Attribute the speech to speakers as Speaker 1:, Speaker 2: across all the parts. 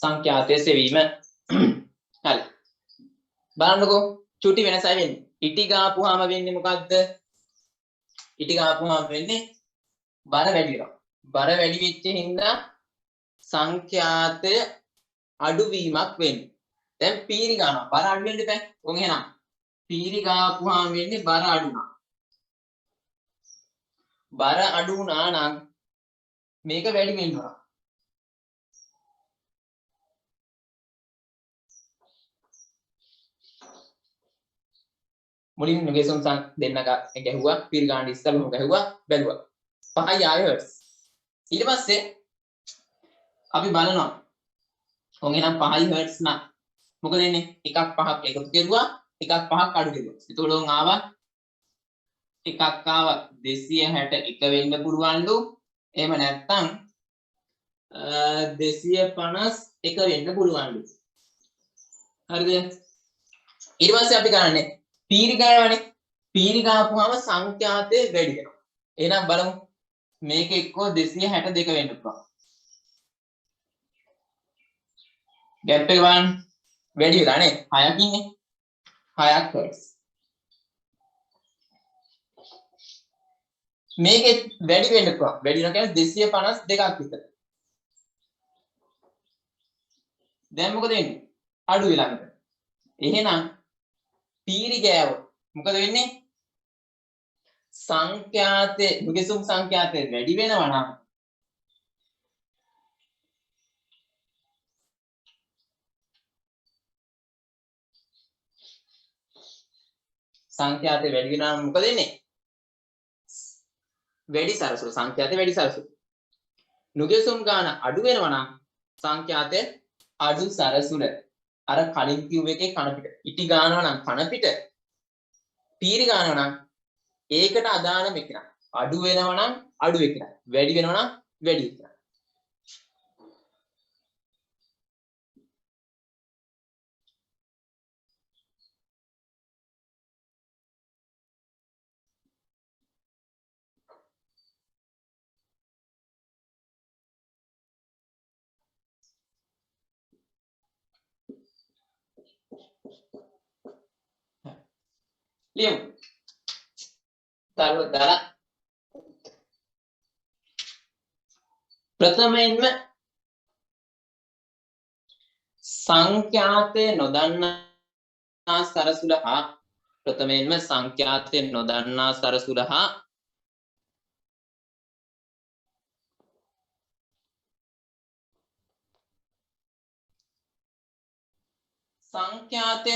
Speaker 1: සංඛ්‍යාතය සෙවීම. හරි. බලන්නකෝ චුටි වෙනසයි වෙන්නේ. ඉටි ගාපුවාම වෙන්නේ මොකද්ද? ඉටි ගාපුවාම වෙන්නේ බර වැඩි වෙනවා. බර වැඩි වෙච්ච හින්දා සංඛ්‍යාතය අඩුවීමක් වෙන්නේ. දැන් පීරි ගන්නවා. බර අඩු වෙන්න බෑ. කොහොම එහෙනම් පීරි ගාපුවාම වෙන්නේ බර අඩු වුණා. බර අඩු වුණා නම් මේක වැඩි වෙන්න ඕන. මුලින් නුගේසොන් දෙන්න ගැහුවා පීරි ගන්න ඉස්සෙල්ලම ගැහුවා බැලුවා 5යි ආය හර්ට්ස්. ඊට පස්සේ අපි බලනවා කොහොම එහෙනම් 5යි හර්ට්ස් නම් මොකද වෙන්නේ? එකක් 5ක් එකතු කෙරුවා එකක් 5ක් අඩු කෙරුවා. ඒතකොට උන් ආවා එකක් ආවා 261 වෙන්න පුළුවන්ලු. එහෙම නැත්නම් 251 වෙන්න පුළුවන්ලු. හරිද? ඊට පස්සේ අපි කරන්නේ පීරි ගාවනේ. පීරි ගාපුවාම සංඛ්‍යාතය වැඩි වෙනවා. එහෙනම් බලමු මේක එක්කෝ 262 වෙන්න පුළුවන්. ගැප් එක බලන්න වැඩි වෙලා නේ 6ක් ඉන්නේ. 6ක් හර්ට්ස්. මේකෙත් වැඩි වෙන්න පුළුවන්. වැඩි වෙනවා කියන්නේ 252ක් විතර. දැන් මොකද වෙන්නේ? අඩු වෙලා මෙතන. එහෙනම් පීරි ගෑවොත් මොකද වෙන්නේ? සංඛ්‍යාතේ නුගසුම් සංඛ්‍යාතේ වැඩි වෙනවා නම් සංඛ්‍යාතේ වැඩි වෙනවා නම් මොකද වෙන්නේ? වැඩි සරසුළු සංඛ්‍යාතේ වැඩි සරසුළු. නුගසුම් ගාන අඩු වෙනවා නම් සංඛ්‍යාතේ අඩු සරසුළ. අර කලින් කිව්ව එකේ කන පිට. ඉටි ගානවා නම් කන පිට. පීරි ගානවා නම් ඒකට අදාළම එක. අඩු වෙනවා නම් අඩු එක. වැඩි වෙනවා නම් වැඩි එක. ලියමු. තරවදලා ප්‍රථමයෙන්ම සංඛ්‍යාතය නොදන්නා සරසුල හා ප්‍රථමයෙන්ම සංඛ්‍යාතය නොදන්නා සරසුල හා සංඛ්‍යාතය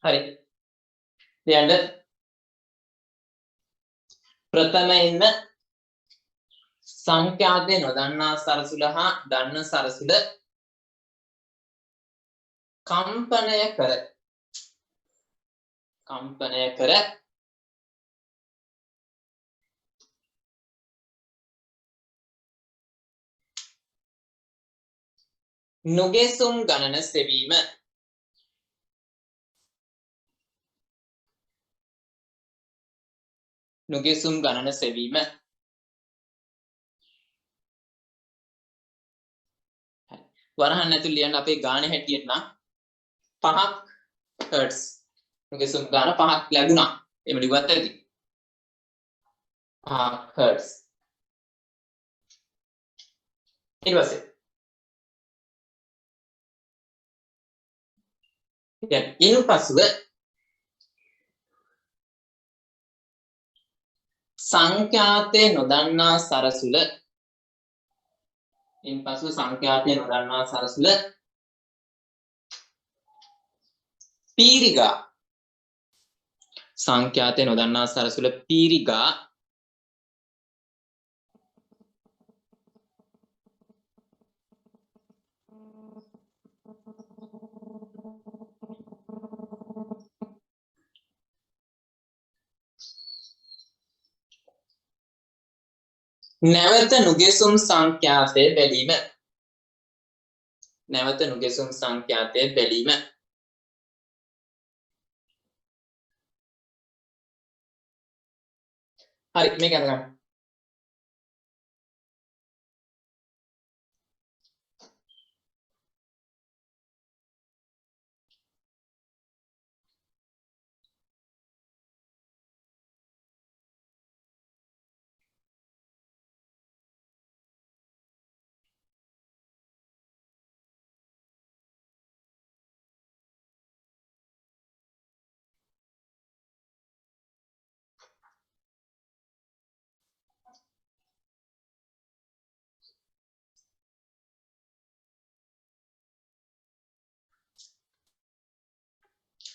Speaker 1: හරි. ලියන්න ප්‍රථමයෙන්ම සංඛ්‍යාතය නොදන්නා සරසුල හා දන්න සරසුල කම්පනය කර නුගෙසුම් ගණන සෙවීම නුගෙසුම් ගණන සෙවීම වරහන් ඇතුළේ ලියන්න අපේ ගානේ හැටියට නම් 5ක් හර්ට්ස් නුගෙසුම් ගාන 5ක් ලැබුණා එහෙම ලිව්වත් ඇති 5ක් හර්ට්ස් ඊට පස්සේ දැන් ඉන්පසුව සංඛ්‍යාතය නොදන්නා සරසුල පීරිගා සංඛ්‍යාතය නොදන්නා සරසුල පීරිගා නැවත නුගෙසුම් සංඛ්‍යාතය බැලීම හරි මේක අරගන්න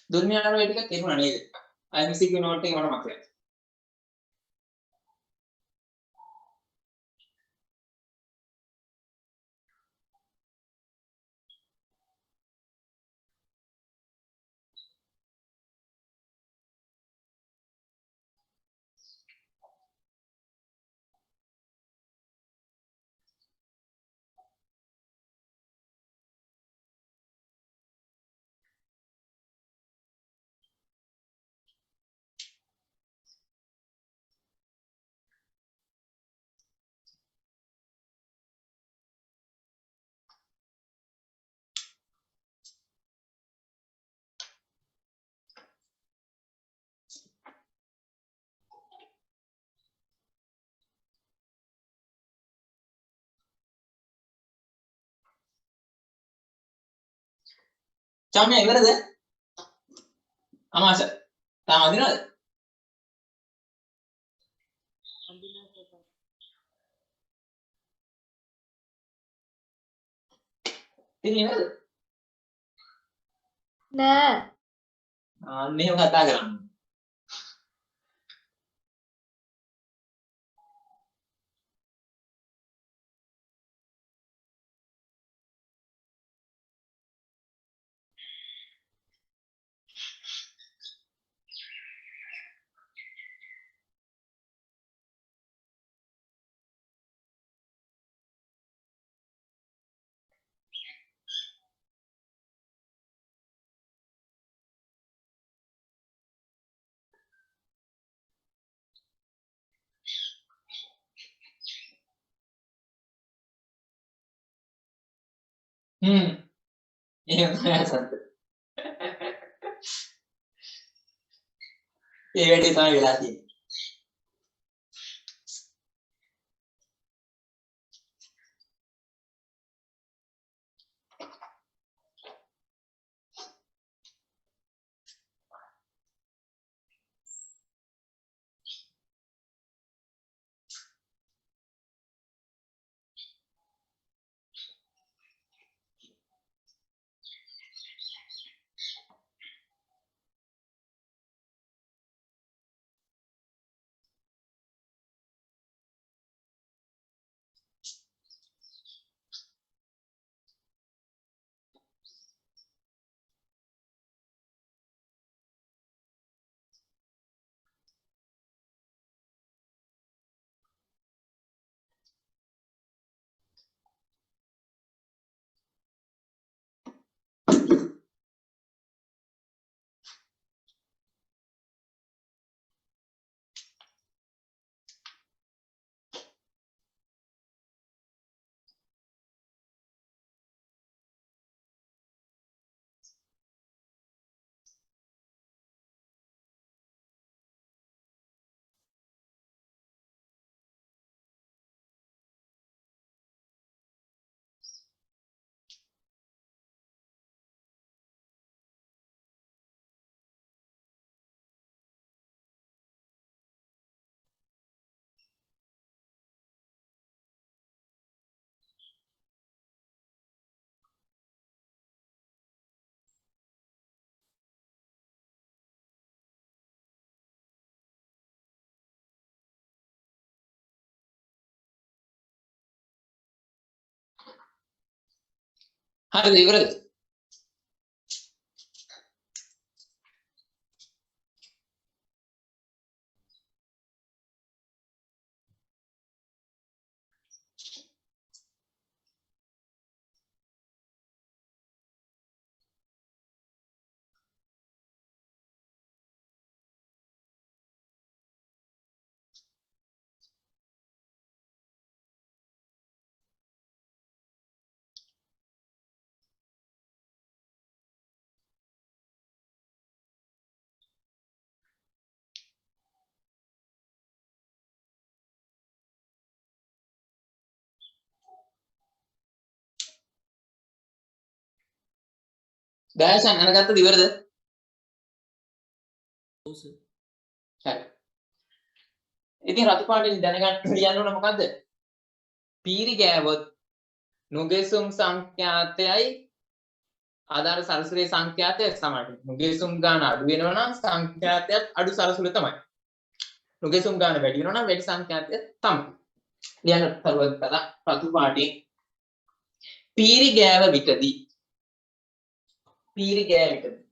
Speaker 1: දුර්මියාට ඔය ටික තේරුණා නේද? IMCQ නෝට් එක මට මතකයි. චාමියා ඉවරද? අමාස. තාම අදිනවද? ඉතින් ඉවරද?
Speaker 2: නෑ.
Speaker 1: අන්න එහෙම කතා කරන්න. එහෙම තමයි සත්‍ය. ඒ වැඩේ තමයි වෙලා තියෙන්නේ. හරිද ඉවරද? දයසන් අරගත්තද ඉවරද? හරි. ඉතින් රතු පාටින් දැනගන්න ලියන්න ඕන මොකද්ද? පීරි ගෑවොත් නුගෙසුම් සංඛ්‍යාතයයි ආධාර සරසුලේ සංඛ්‍යාතය සමානයි. නුගෙසුම් ගාන අඩු වෙනවා නම් සංඛ්‍යාතයත් අඩු සරසුල තමයි. නුගෙසුම් ගාන වැඩි වෙනවා නම් වැඩි සංඛ්‍යාතය තමයි. ලියන්න තරුවත් කළා රතු පාටින් පීරි ගෑව විටදී පීරි ගෑව විටදී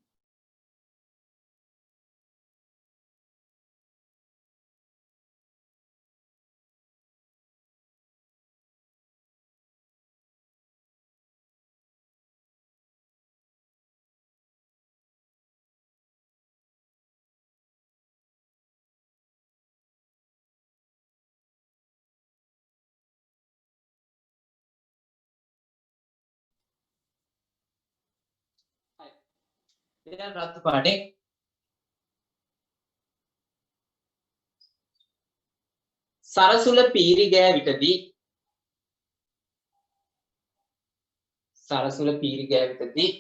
Speaker 1: ලියන්න රතු පාටින් සරසුල පීරි ගෑ විටදී සරසුල පීරි ගෑ විටදී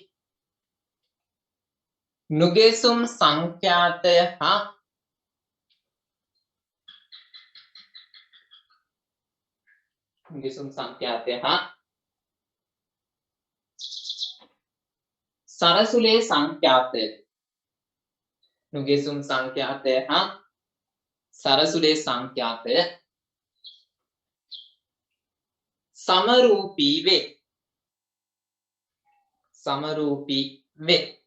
Speaker 1: නුගෙසුම් සංඛ්‍යාතය හා නුගෙසුම් සංඛ්‍යාතය හා සරසුලේ සංඛ්‍යාතය නුගෙසුම් සංඛ්‍යාතය හා සරසුලේ සංඛ්‍යාතය සමරූපී වේ සමරූපී වේ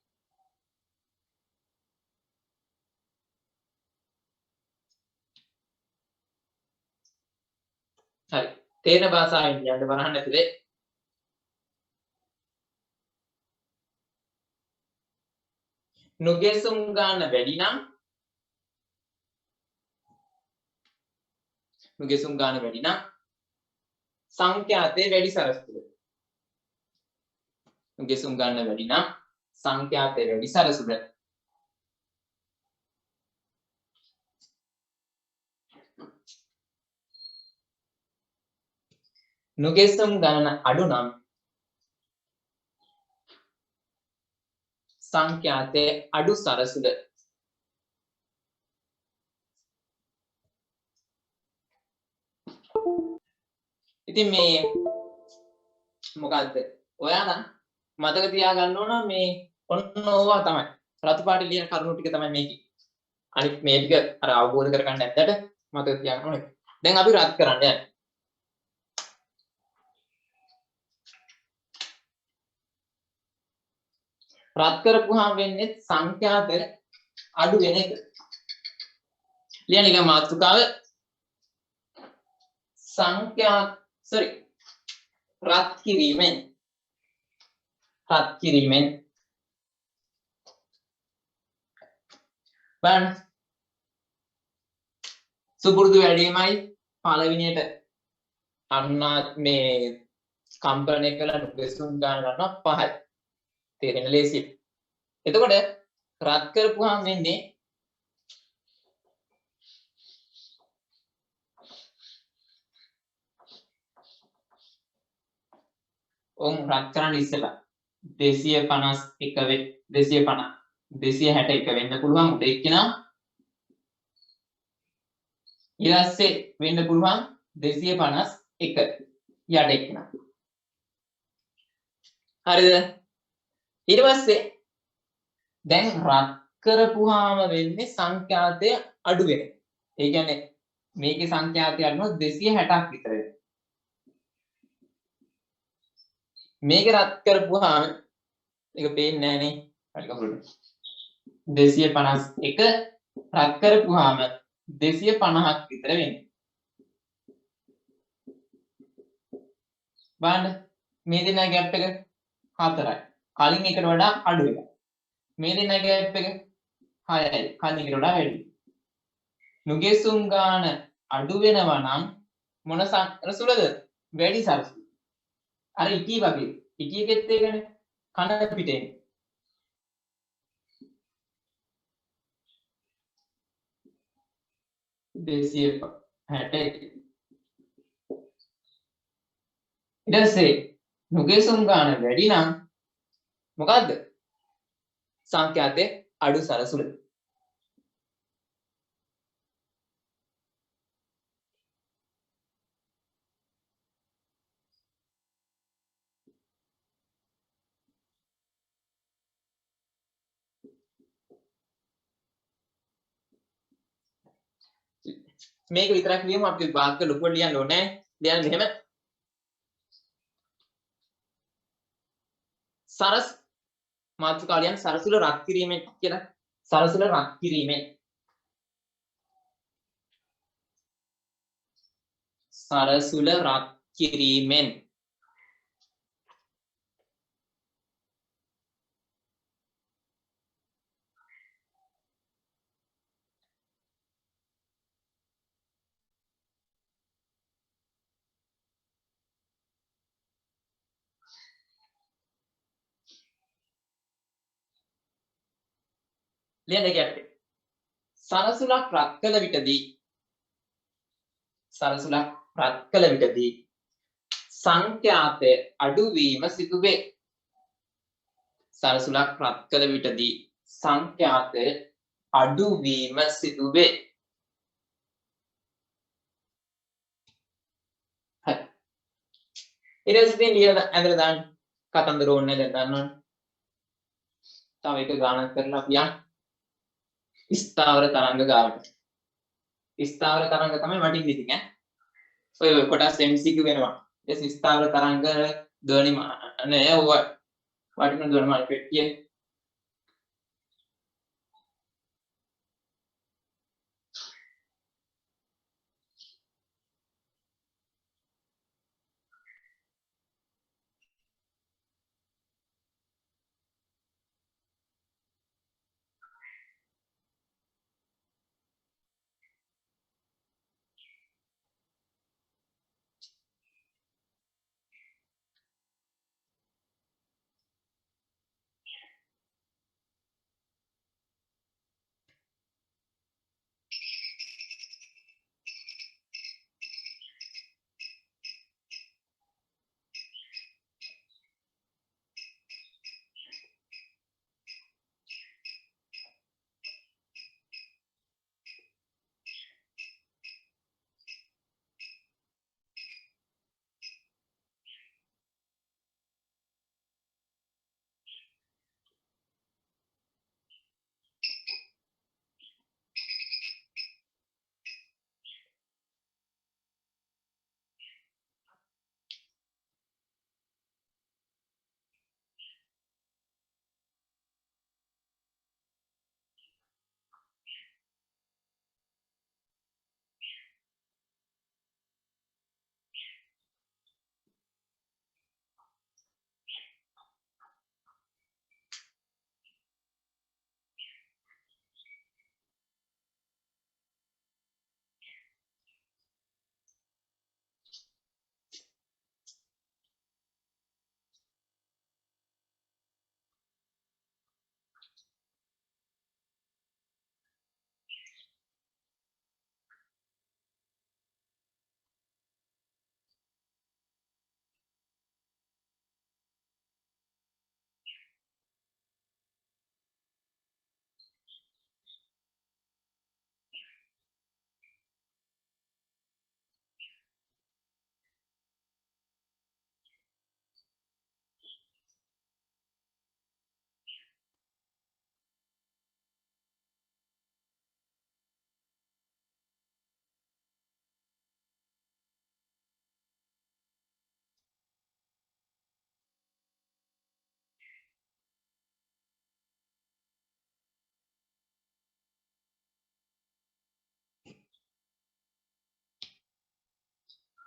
Speaker 1: හරි තේරෙන භාෂාවෙන් කියන්න බලන්න ඇතුලේ නුගෙසුම් ගාන වැඩි නම් නුගෙසුම් ගාන වැඩි නම් සංඛ්‍යාතයේ වැඩි සරසුල නුගෙසුම් ගාන වැඩි නම් සංඛ්‍යාතයේ වැඩි සරසුල නුගෙසුම් ගාන අඩු නම් සංඛ්‍යාතයේ අඩු සරසුල ඉතින් මේ මොකද්ද ඔයාලා මතක තියාගන්න ඕන මේ ඔන්න ඕවා තමයි රතු පාටේ ලියන කරුණු ටික තමයි මේකේ අනිත් මේ ටික අර අවබෝධ කරගන්න නැද්දට මතක තියාගන්න ඕනේ දැන් අපි රත් කරන්න යන්නේ රත් කරපුවාම වෙන්නේ සංඛ්‍යාත අඩු වෙන එක ලියන එක මාතෘකාව රත් කිරීමෙන් බලන්න සුපුරුදු වැඩිමයි පළවෙනියට අන්න මේ කම්පණය කළ නුගෙසුම් ගන්න ගන්නවා 5යි තේරෙන ලේසි එතකොට රත් කරපුවාම වෙන්නේ ඔවුන් රත් කරන්න ඉස්සෙල්ලා 251 250 261 වෙන්න පුළුවන් උඩ එක්කෙනා ඊළස්සේ වෙන්න පුළුවන් 251 යට එක්කෙනා හරිද ඊට පස්සේ දැන් රත් කරපුවාම වෙන්නේ සංඛ්‍යාතය අඩු වෙන ඒ කියන්නේ මේකේ සංඛ්‍යාතය අඩු වුණොත් 260ක් විතර වෙනවා මේක රත් කරපුවාම ඒක පේන්නේ නැහැ නේ. හරි කවුරුද? 251 රත් කරපුවාම 250ක් විතර වෙන්නේ. බලන්න මේ දෙනා ગેප් එක 4යි. කලින් එකට වඩා අඩු එකක්. මේ දෙනා ગેප් එක 6යි. කලින් එකට වඩා වැඩි. නුගෙසුම් ගාන අඩු වෙනවා නම් මොන සරසුලද? වැඩි සරසුල. අර ඉටි වගේ. ඉටි එකෙත් ඒකනේ. කන පිටේ. දෙසිය 61. ඊට පස්සේ නුගෙසුම් ගාන වැඩි නම් මොකද්ද? සංඛ්‍යාතේ අඩු සරසුල. මේක විතරක් ලියමු අපි වාක්‍ය ලොකුවට ලියන්න ඕනේ නැහැ. ලියන්න මෙහෙම. සරස් මාතෘකාව ලියන්න සරසුල රත් කිරීමෙන් කියලා. සරසුල රත් කිරීමෙන්. සරසුල රත් කිරීමෙන්. ලියන්න කියන්නේ. සරසුලක් රත් කළ විටදී සරසුලක් රත් කළ විටදී සංඛ්‍යාතය අඩුවීම සිදුවේ. සරසුලක් රත් කළ විටදී සංඛ්‍යාතය අඩුවීම සිදුවේ. හරි. ඊට පස්සේ ලියලා ඇඳලා දාන්න. කතන්දර ඕනේ දැන් දන්නවනේ. තව එක ගානක් කරලා අපි යන්න. ස්ථාවර තරංග ගාවට. ස්ථාවර තරංග තමයි වටින්නේ ඉතින් ඈ. ඔය කොටස් MCQ වෙනවා. ඒ ස්ථාවර තරංග ධ්වනි නෑ ඔය වටින ධ්වනි මාන පෙට්ටිය.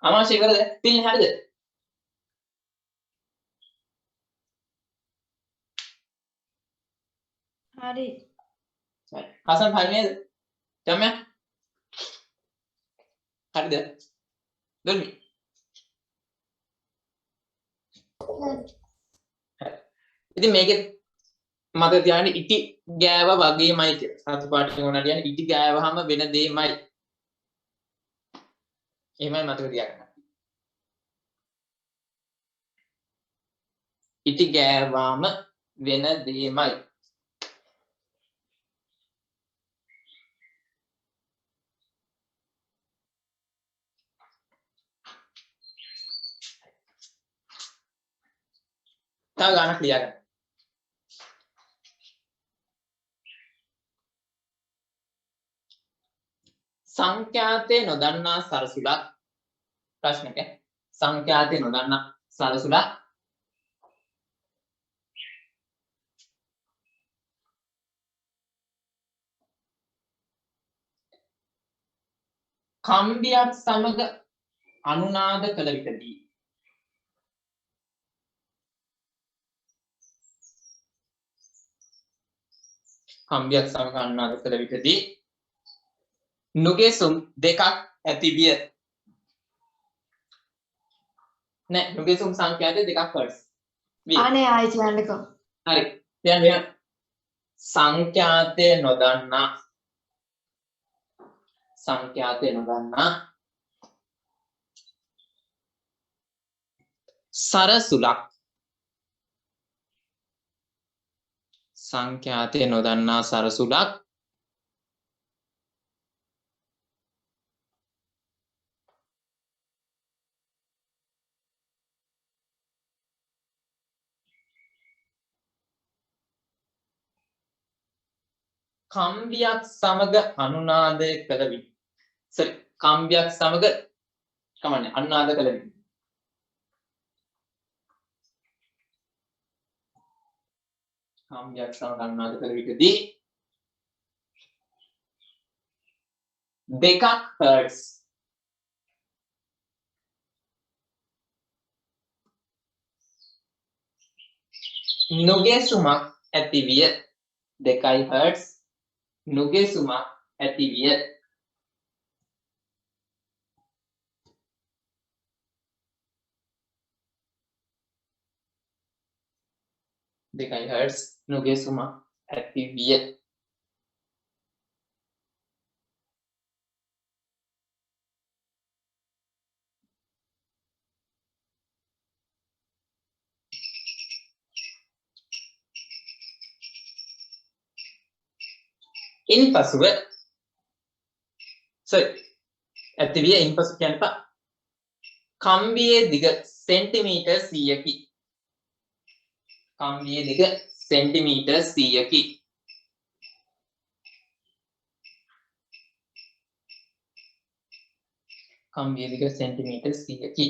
Speaker 1: අමාශය කරද තිල්නේ හරිද?
Speaker 2: හරි.
Speaker 1: හසන් හරි නේද? ජම්මයා හරිද? දුල්මි ඉතින් මේකේ මතක තියාගන්න ඉටි ගෑව වගේමයි කියලා. සතු පාටින් උනට කියන්නේ ඉටි ගෑවහම වෙන දෙයමයි. එහෙමයි මතක තියාගන්න. ඉටි ගෑවාම වෙන දෙයමයි. තව ගානක් ලියාගන්න. සංඛ්‍යාතේ නොදන්නා සරසුලක් ප්‍රශ්නක සංඛ්‍යාතේ නොදන්නා සරසුලක් කම්බියක් සමග අනුනාද කළ විටදී කම්බියක් සමග අනුනාද කළ විටදී නුගේසුම් දෙකක් ඇති විය. නෑ නුගේසුම් සංඛ්‍යාතේ දෙකක් හර්ට්ස්.
Speaker 2: අනේ ආයි කියන්නකෝ.
Speaker 1: හරි. දැන් මෙයා සංඛ්‍යාතේ නොදන්නා සරසුලක් සංඛ්‍යාතේ නොදන්නා සරසුලක් කම්බියක් සමග අනුනාදය කළ විට කම්බියක් සමග කමන්නේ අනුනාද කළ විට කම්බියක් සමග අනුනාද කළ විටදී දෙකක් හර්ට්ස් නුගේසුමක් ඇති විය. 2 හර්ට්ස් නුගේසුමක් ඇති විය. දෙකයි හර්ට්ස් නුගේසුමක් ඇති විය. ඉන්පසුව ඇති විය ඉන්පසු කියන්නපා කම්බියේ දිග සෙන්ටිමීටර් 100කි. කම්බියේ දිග සෙන්ටිමීටර් 100කි. කම්බියේ දිග සෙන්ටිමීටර් 100කි.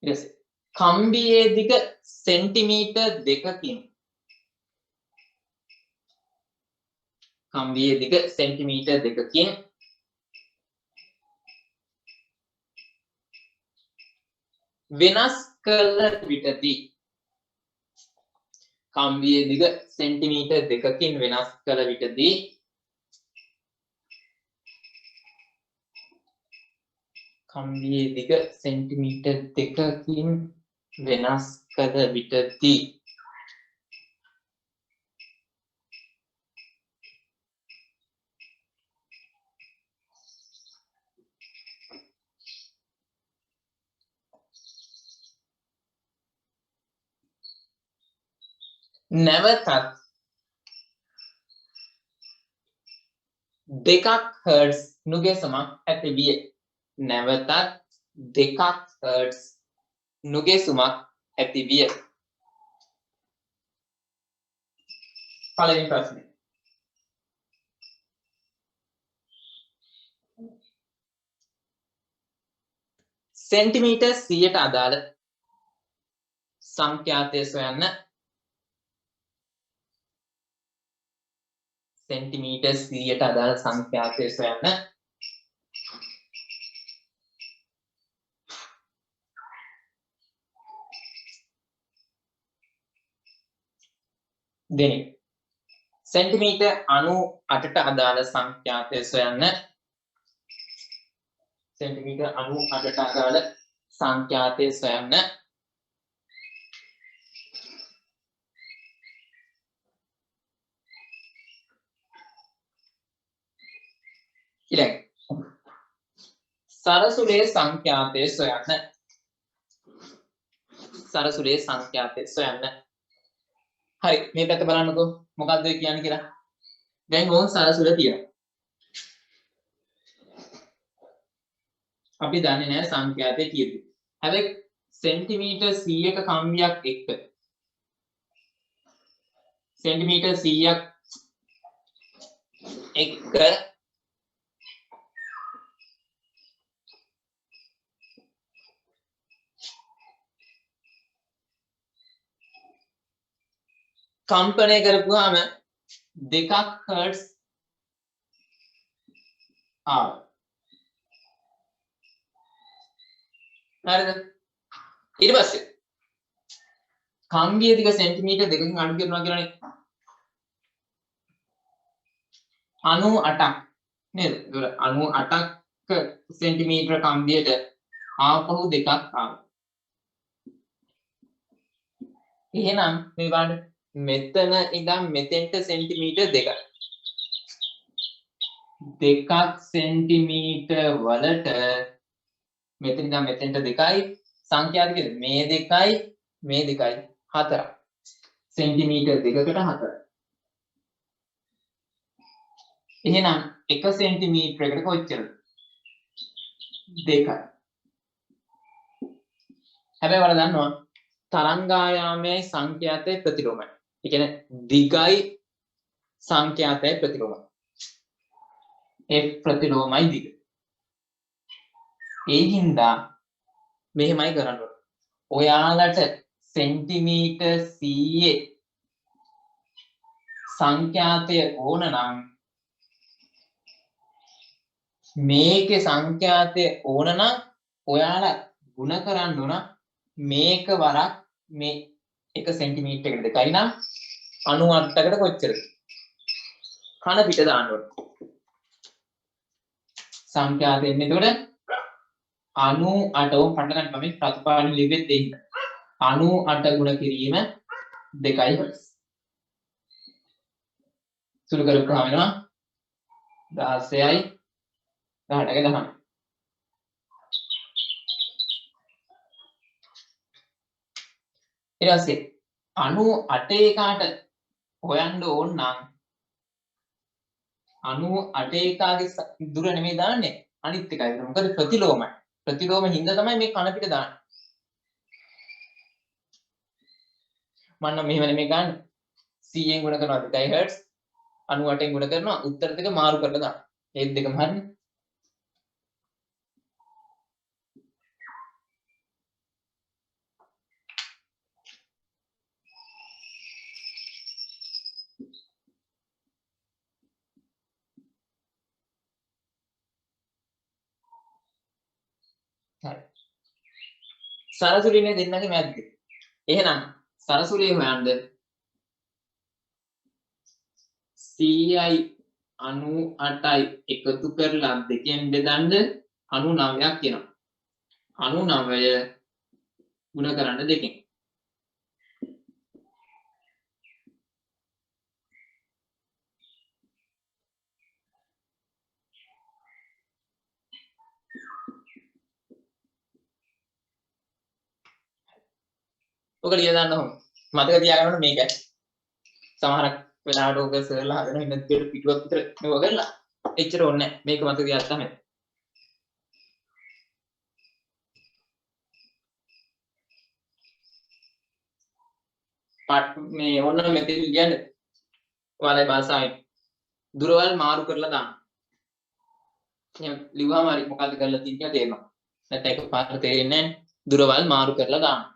Speaker 1: ඊට කම්බියේ දිග සෙන්ටිමීටර් 2කින් කම්බියේ දිග සෙන්ටිමීටර් 2කින් වෙනස් කළ විටදී කම්බියේ දිග සෙන්ටිමීටර් 2කින් වෙනස් කළ විටදී කම්බියේ දිග සෙන්ටිමීටර් 2කින් වෙනස් කළ විටදී නැවතත් 2 හර්ට්ස් නුගේසුමක් ඇති විය. නැවතත් 2 හර්ට්ස් නුගේසුමක් ඇති විය. පළවෙනි ප්‍රශ්නේ. සෙන්ටිමීටර් 100ට අදාළ සංඛ්‍යාතය සොයන්න. සෙන්ටිමීටර් 100ට අදාළ සංඛ්‍යාතය සොයන්න. දෙවෙනි සෙන්ටිමීටර් 98ට අදාළ සංඛ්‍යාතය සොයන්න. සෙන්ටිමීටර් 98ට අදාළ සංඛ්‍යාතය සොයන්න. ඊළඟ සරසුලේ සංඛ්‍යාතය සොයන්න. සරසුලේ සංඛ්‍යාතය සොයන්න. හරි මේ පැත්ත බලන්නකෝ මොකක්ද කියන්නේ කියලා. දැන් ඕන් සරසුල තියෙනවා. අපි දන්නේ නැහැ සංඛ්‍යාතය කීයද. හැබැයි සෙන්ටිමීටර් 100ක කම්බියක් එක්ක සෙන්ටිමීටර් 100ක් එක්ක කම්පණය කරපුවාම 2ක් හර්ට්ස් ආව. හරිද? ඊට පස්සේ කම්බිය දිග සෙන්ටිමීටර් 2කින් අඩු කරනවා කියලානේ. 98ක් නේද? ඒක 98ක සෙන්ටිමීටර කම්බියට ආපහු 2ක් ආවා. එහෙනම් මේ බලන්න මෙතන ඉඳන් මෙතෙන්ට සෙන්ටිමීටර් 2ක්. 2ක් සෙන්ටිමීටර් වලට මෙතන ඉඳන් මෙතෙන්ට 2යි සංඛ්‍යාත කීයද? මේ 2යි මේ 2යි 4ක්. සෙන්ටිමීටර් 2කට 4ක්. එහෙනම් 1 සෙන්ටිමීටරයකට කොච්චරද? 2යි. හැබැයි ඔයාලා දන්නවා තරංගායාමයයි සංඛ්‍යාතයයි ප්‍රතිලෝමයි. ඒ කියන්නේ දිගයි සංඛ්‍යාතයයි ප්‍රතිලෝමයි. F ප්‍රතිලෝමයි දිග. ඒ හින්දා මෙහෙමයි කරන්න ඕනේ. ඔයාලට සෙන්ටිමීටර් 100 සංඛ්‍යාතය ඕන නම් මේකේ සංඛ්‍යාතය ඕන නම් ඔයාලා ಗುಣ කරන්න ඕන මේක වරක් මේ 1 සෙන්ටිමීටරයකට 2යි නම් 98කට කොච්චරද? කන පිට දාන්න ඕන. සංඛ්‍යාත එන්නේ එතකොට 98 ඕම් පටල ගන්න මම ප්‍රතිපාදන ලිවෙත් දෙන්න. 98 ගුණ කිරීම 2යි හර්ට්ස්. සුළු කරපුවාම වෙනවා 16යි 18ක 10. ඊට පස්සේ 98 එකාට හොයන්න ඕන නම් 98 එකාගේ දුර නෙමෙයි දාන්නේ අනිත් එකයි. මොකද ප්‍රතිලෝමයි. ප්‍රතිලෝම හින්දා තමයි මේ කන පිට දාන්නේ. මම නම් මෙහෙම නෙමෙයි ගන්න. 100ෙන් ගුණ කරනවා 2 හර්ට්ස් 98ෙන් ගුණ කරනවා උත්තර දෙක මාරු කරලා දාන්න. ඒත් දෙකම හරිනේ. හරි. සරසුලිනේ දෙන්නගේ මැද්ද. එහෙනම් සරසුලිය හොයන්න 100යි 98යි එකතු කරලා දෙකෙන් බෙදන්න 99ක් එනවා. 99 ගුණ කරන්න දෙකෙන්. ඔක ලිය දාන්න ඕන. මතක තියාගන්න ඕනේ මේකයි. සමහරක් වෙලාවට ඔක සර්ලා හදන ඉන්න දෙයට පිටුවක් විතර මේව කරලා එච්චර ඕනේ නැහැ. මේක මතක තියාගත්තාම පාට් මේ ඕන මෙතන කියන්නේ ඔයාලේ භාෂාවෙන් දුරවල් මාරු කරලා දාන්න. එහෙනම් ලිව්වම හරි මොකද්ද කරලා තියෙන්නේ කියලා තේරෙනවා. නැත්නම් ඒක පාට තේරෙන්නේ නැහැ. දුරවල් මාරු කරලා දාන්න.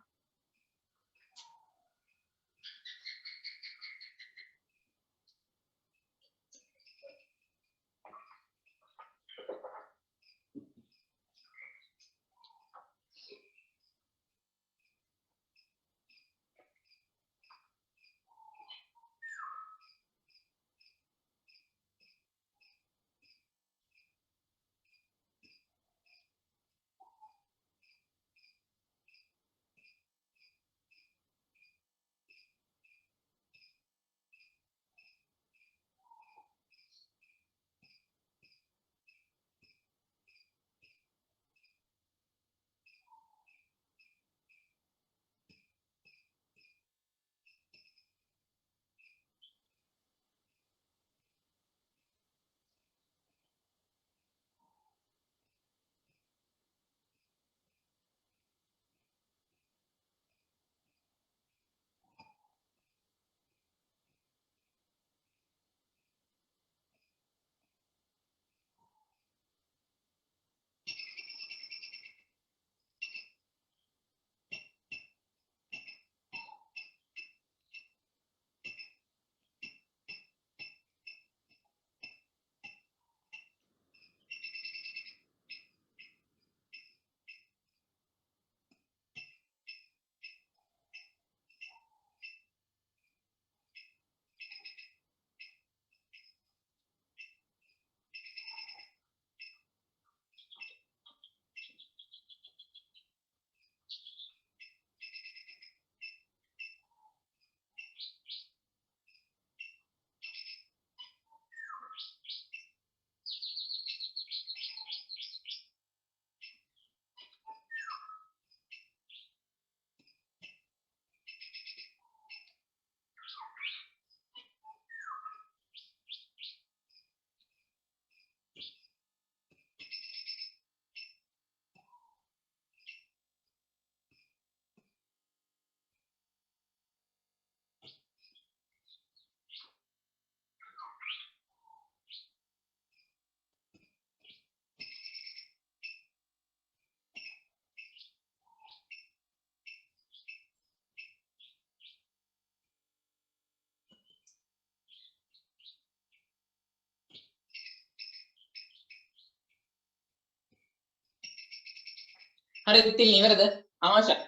Speaker 1: හරි තිල් ඉවරද? ආශා.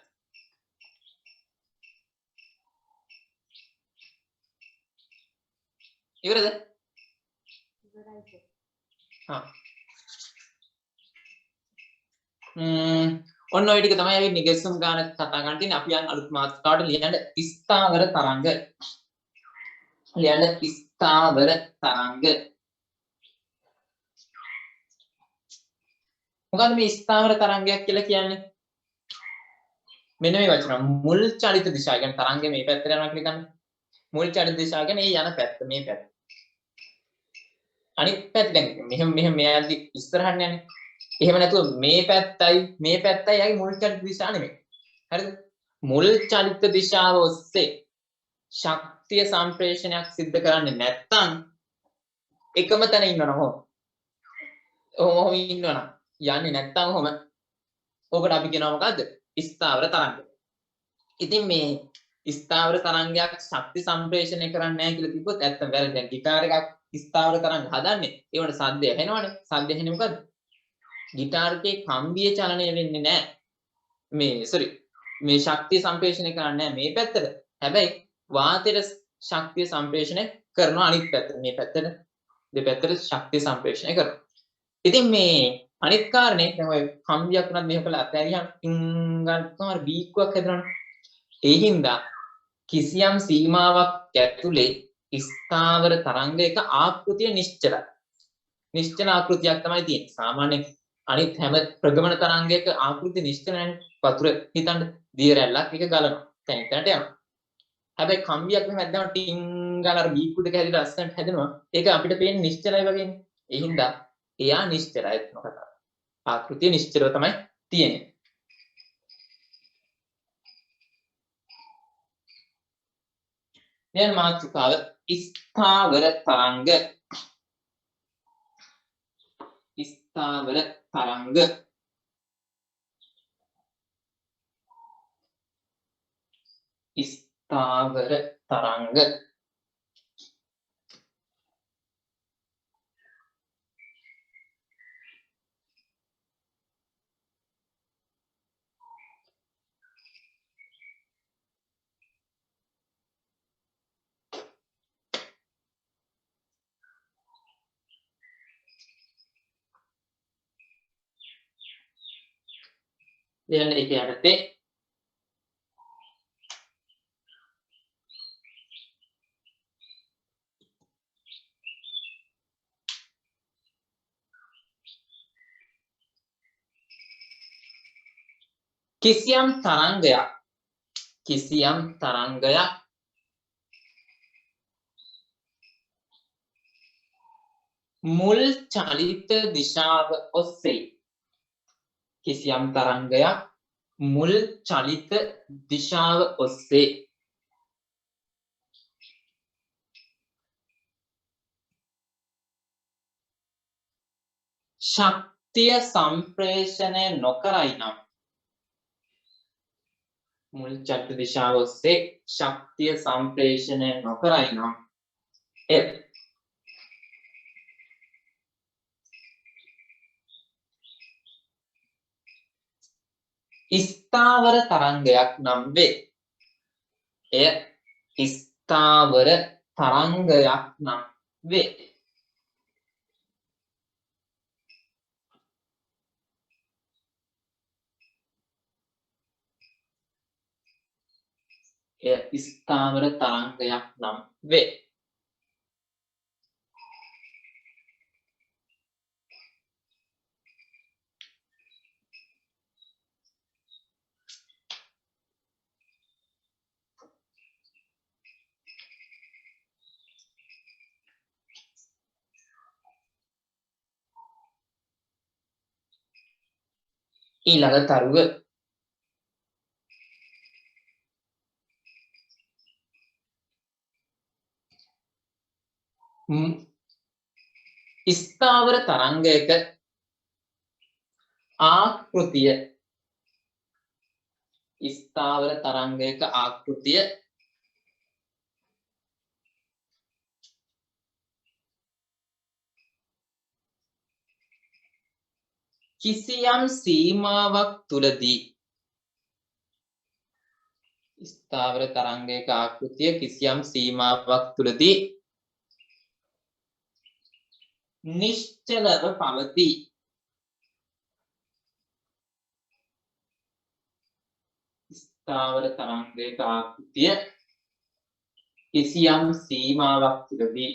Speaker 1: ඉවරද? හා. ඔන්න ඔය ටික තමයි අපි නිගෙස්සුම් ගාන කතා කරන්න තියෙන්නේ. අපි යන් අලුත් මාතෘකාවට ලියන්න ස්ථාවර තරංග. ලියන්න ස්ථාවර තරංග. මොකද මේ ස්ථාවර තරංගයක් කියලා කියන්නේ? මෙන්න මේ වචන මුල් චලිත දිශාව කියන්නේ තරංගය මේ පැත්තට යනවා කියලා ගන්න. මුල් චලිත දිශාව කියන්නේ ඒ යන පැත්ත මේ පැත්ත. අනිත් පැත්ත දැන් මෙහෙම මෙයාදී ඉස්සරහට යන්නේ. එහෙම නැතුව මේ පැත්තයි යයි මුල් චලිත දිශාව නෙමෙයි. හරිද? මුල් චලිත දිශාව ඔස්සේ ශක්තිය සම්ප්‍රේෂණයක් සිද්ධ කරන්නේ නැත්නම් එකම තැන ඉන්නවනම් ඔහොම ඉන්නවනම් යන්නේ නැත්නම් ඔහොම ඔකට අපි කියනවා මොකද්ද? ස්ථාවර තරංග. ඉතින් මේ ස්ථාවර තරංගයක් ශක්ති සම්ප්‍රේෂණය කරන්නේ නැහැ කියලා කිව්වොත් ඇත්තම වැරදි. දැන් গিitar එකක් ස්ථාවර තරංග හදන්නේ ඒවට සද්දය ඇහෙනවනේ. සද්ද ඇහෙන්නේ මොකද්ද? গিitar එකේ කම්බිය චලනය වෙන්නේ නැහැ. මේ ශක්තිය සම්ප්‍රේෂණය කරන්නේ නැහැ මේ පැත්තට. හැබැයි වාතයට ශක්තිය සම්ප්‍රේෂණය කරනවා අනිත් පැත්තට. මේ පැත්තට දෙපැත්තට ශක්තිය සම්ප්‍රේෂණය කරනවා. ඉතින් මේ අනිත් කාරණේ දැන් ඔය කම්බියක් උනත් මෙහෙම කළා අතෑරියම් ගන්නවා බීක්කුවක් හැදෙනවනේ. ඒ හින්දා කිසියම් සීමාවක් ඇතුලේ ස්ථාවර තරංගයක ආකෘතිය නිශ්චලයි. නිශ්චල ආකෘතියක් තමයි තියෙන්නේ. සාමාන්‍ය අනිත් හැම ප්‍රගමන තරංගයක ආකෘති නිශ්චල නැහැ. වතුර හිතන්න දිය රැල්ලක් එක ගලනවා. දැන් එතනට යනවා. හැබැයි කම්බියක් මෙහෙම හැදෙනවා ටින් ගාලා අර බීක්කු දෙක හැදිලා අස්සන්ට හැදෙනවා. ඒක අපිට පේන්නේ නිශ්චලයි වගේනේ. ඒ හින්දා එයා නිශ්චලයි මොකද? ආකෘතිය නිශ්චලව තමයි තියෙන්නේ. දැන් මාතෘකාව ස්ථාවර තරංග. ස්ථාවර තරංග. ස්ථාවර තරංග. දැන් ඒක යටතේ කිසියම් තරංගයක් මුල් චලිත දිශාව ඔස්සේ කිසියම් තරංගයක් මුල් චලිත දිශාව ඔස්සේ ශක්තිය සම්ප්‍රේෂණය නොකරයි නම් මුල් චලිත දිශාව ඔස්සේ ශක්තිය සම්ප්‍රේෂණය නොකරයි නම් ස්ථාවර තරංගයක් නම් වේ. එය ස්ථාවර තරංගයක් නම් වේ. එය ස්ථාවර තරංගයක් නම් වේ. ඊළඟ තරුව ස්ථාවර තරංගයක ආකෘතිය කිසියම් සීමාවක් තුලදී ස්ථාවර තරංගයක ආකෘතිය කිසියම් සීමාවක් තුලදී නිශ්චලව පවතී. ස්ථාවර තරංගයක ආකෘතිය කිසියම් සීමාවක් තුලදී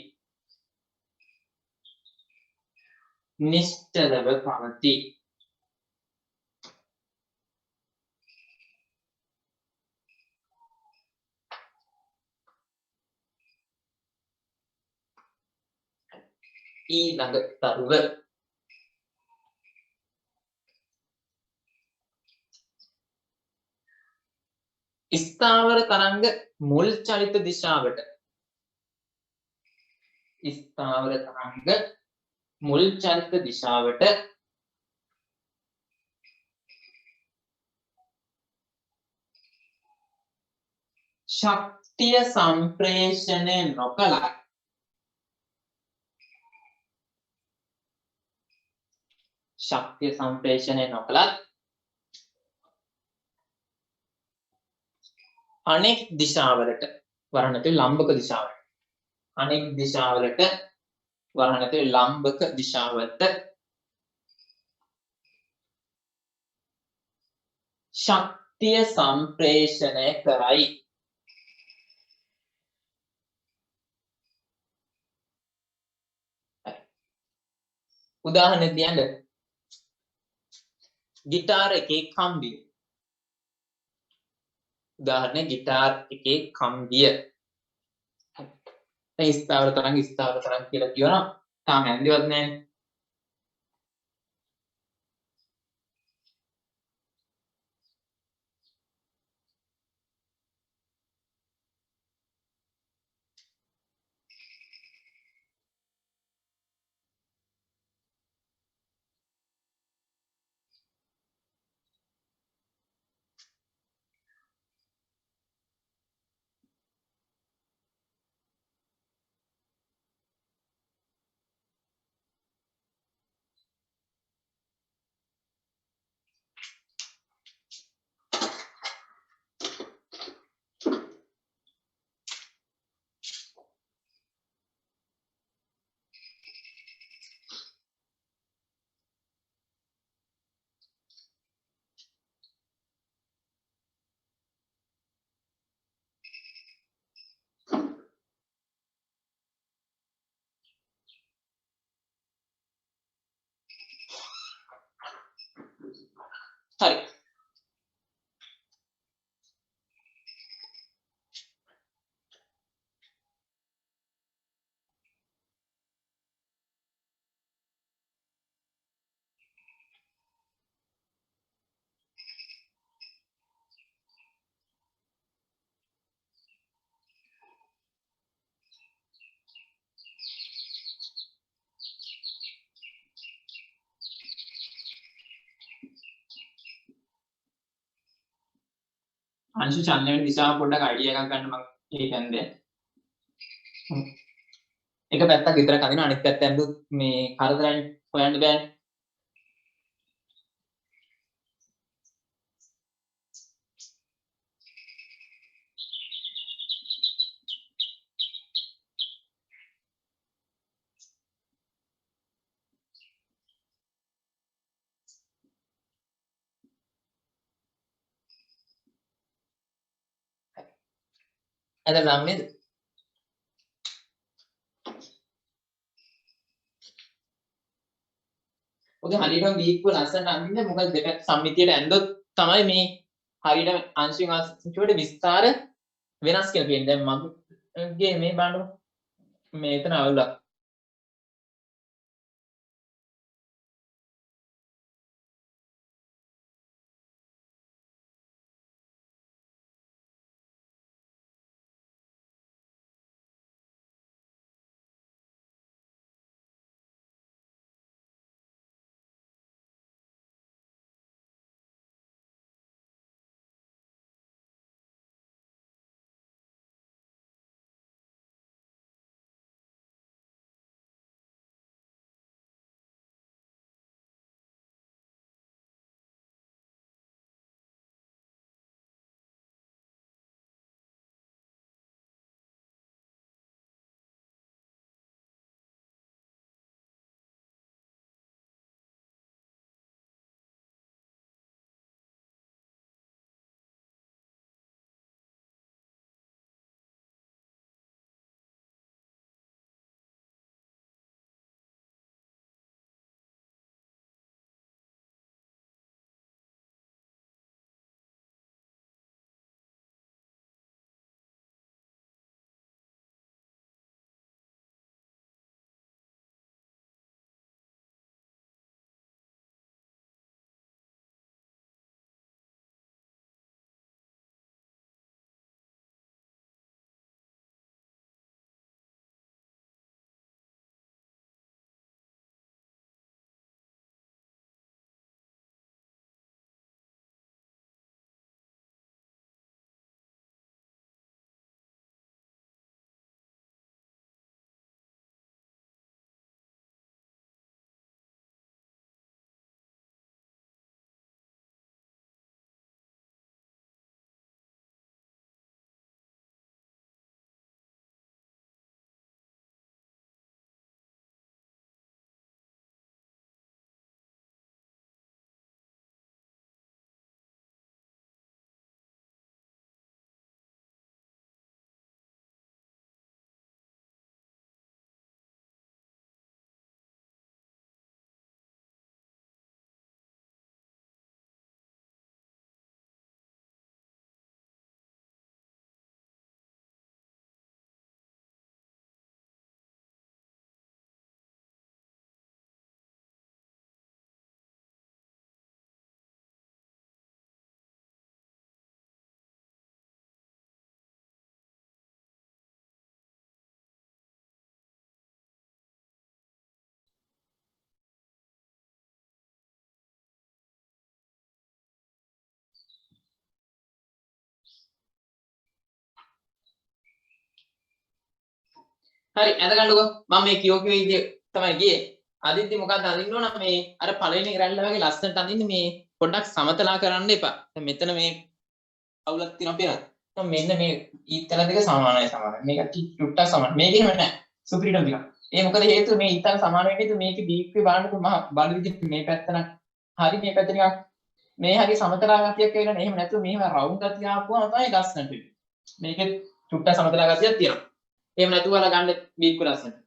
Speaker 1: නිශ්චලව පවතී. ඊළඟ තරුව ස්ථාවර තරංග මුල් චලිත දිශාවට ස්ථාවර තරංග මුල් චලිත දිශාවට ශක්තිය සම්ප්‍රේෂණය නොකළත් ශක්තිය සම්ප්‍රේෂණය නොකළත් අනෙක් දිශාවලට වරණතුයි ලම්බක දිශාවට අනෙක් දිශාවලට වරණතුයි ලම්බක දිශාවට ශක්තිය සම්ප්‍රේෂණය කරයි. උදාහරණයක් දියන්න ගිටාර එකේ කම්බිය. උදාහරණයක් ගිටාර් එකේ කම්බිය. දැන් ස්ථාවර තරංග කියලා කියනවා. තාම ඇන්දිවත් නැහැ. හරි. අංශු ඡන්දය වෙන දිශාව පොඩ්ඩක් අයිඩියා එකක් ගන්න මම හිතන්නේ. එක පැත්තක් විතරක් අඳිනවා අනිත් පැත්ත ඇඳුත් මේ කරදරයි හොයන්න බෑනේ. ඇදලා නේද? ඔක හරියටම දීප්පු ලස්සනට අඳින්න මොකද දෙපැත්ත සම්මිතියට ඇඳොත් තමයි මේ හරියටම අංශයෙන් අංශුවට විස්තර වෙනස් කියලා කියන්නේ. දැන් මගේ මේ බලන්න මේතන අවුලක්. හරි ඇඳගන්නකෝ මම මේ කියෝ විදිය තමයි ගියේ අදින්දි මොකක්ද අඳින්න ඕන මේ අර පළවෙනි රැල්ල වගේ ලස්සනට අඳින්න මේ පොඩ්ඩක් සමතලා කරන්න එපා දැන් මෙතන මේ අවුලක් තියෙනවා පේනවද දැන් මෙන්න මේ ඊතල දෙක සමානයි මේක චුට්ටක් සමාන මේකේම නැහැ සුපිරිටම ටිකක් ඒ මොකද හේතුව මේ ඊතල සමාන වෙන්නේ මේකේ දීප්ති බලන්නකෝ මහ බල විදිහට මේ පැත්ත නම් හරි මේ පැත්ත නිකන් මේ හරි සමතලා ගතියක් වෙලා නේ එහෙම නැතුව මෙහෙම රවුන්ඩ් ගතිය ආපුවම තමයි ලස්සනට වෙන්නේ මේකේ චුට්ටක් සමතලා ගතියක් තියෙනවා එහෙම නැතුව අර ගන්න බීක්ක ලස්සනට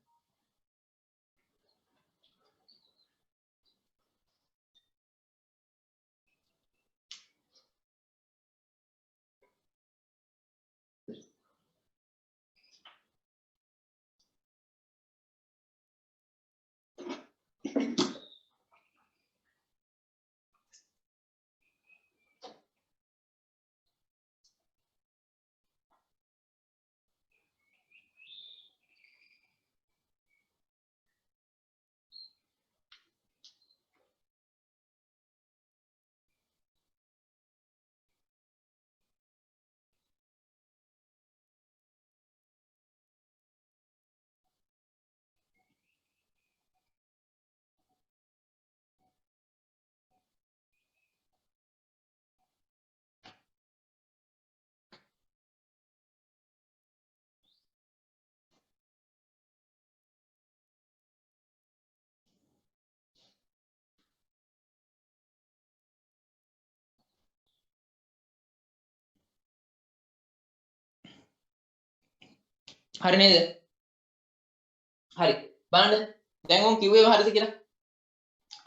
Speaker 1: හරි නේද හරි බලන්න දැන් උන් කිව්වේ හරිද කියලා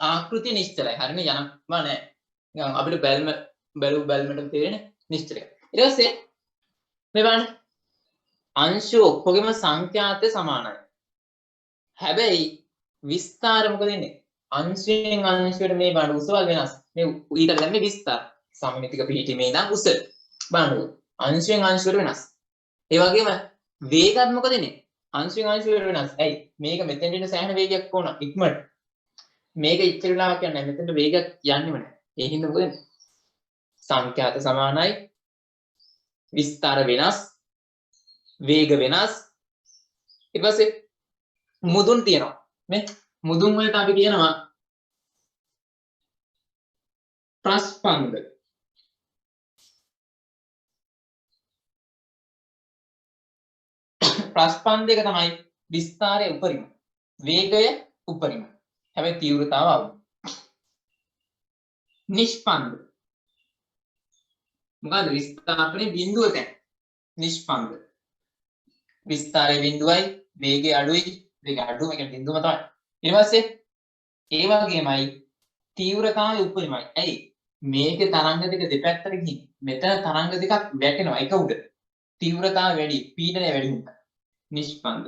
Speaker 1: ආකෘතිය නිශ්චලයි හරිනේ යනවා නෑ නිකන් අපිට බැලුමට තේරෙන නිශ්චලයි ඊට පස්සේ මේ බලන්න අංශු ඔක්කොගෙම සංඛ්‍යාතය සමානයි හැබැයි විස්තර මොකද වෙන්නේ අංශයෙන් අංශයට මේ බලන්න උසවල් වෙනස් මේ ඊට දැන් මේ විස්තර සම්මිතික පිහිටීමේ ඉඳන් උස බලන්න අංශයෙන් අංශයට වෙනස් ඒ වගේම වේගත් මොකද වෙන්නේ අංශයෙන් අංශයට වෙනස් ඇයි මේක මෙතෙන්ට එන සෑහෙන වේගයක් ඕන ඉක්මනට මේක ඉච්චර වෙලාවක් යන්නේ නැහැ මෙතෙන්ට වේගයක් යන්නේම නැහැ ඒ හින්දා මොකද වෙන්නේ සංඛ්‍යාත සමානයි විස්තර වෙනස් වේග වෙනස් ඊට පස්සේ මුදුන් තියෙනවා මේ මුදුන් වලට අපි කියනවා ප්‍රස්පන්ද ප්‍රස්පන්දයක තමයි විස්තරයේ උපරිම වේගය උපරිම හැබැයි තීව්‍රතාව අඩු නිෂ්පන්ද මොකද විස්තරේ බිඳුව තැන නිෂ්පන්ද විස්තරයේ බිඳුවයි වේගය අඩුයි වේගය අඩු මේක බිඳුවම තමයි ඊට පස්සේ ඒ වගේමයි තීව්‍රතාවය උපරිමයි ඇයි මේකේ තරංග දෙක දෙපැත්තට ගිහින් මෙතන තරංග දෙකක් වැටෙනවා එක උඩ තීව්‍රතාවය වැඩි පීඩනය වැඩි වුණා නිෂ්පන්ද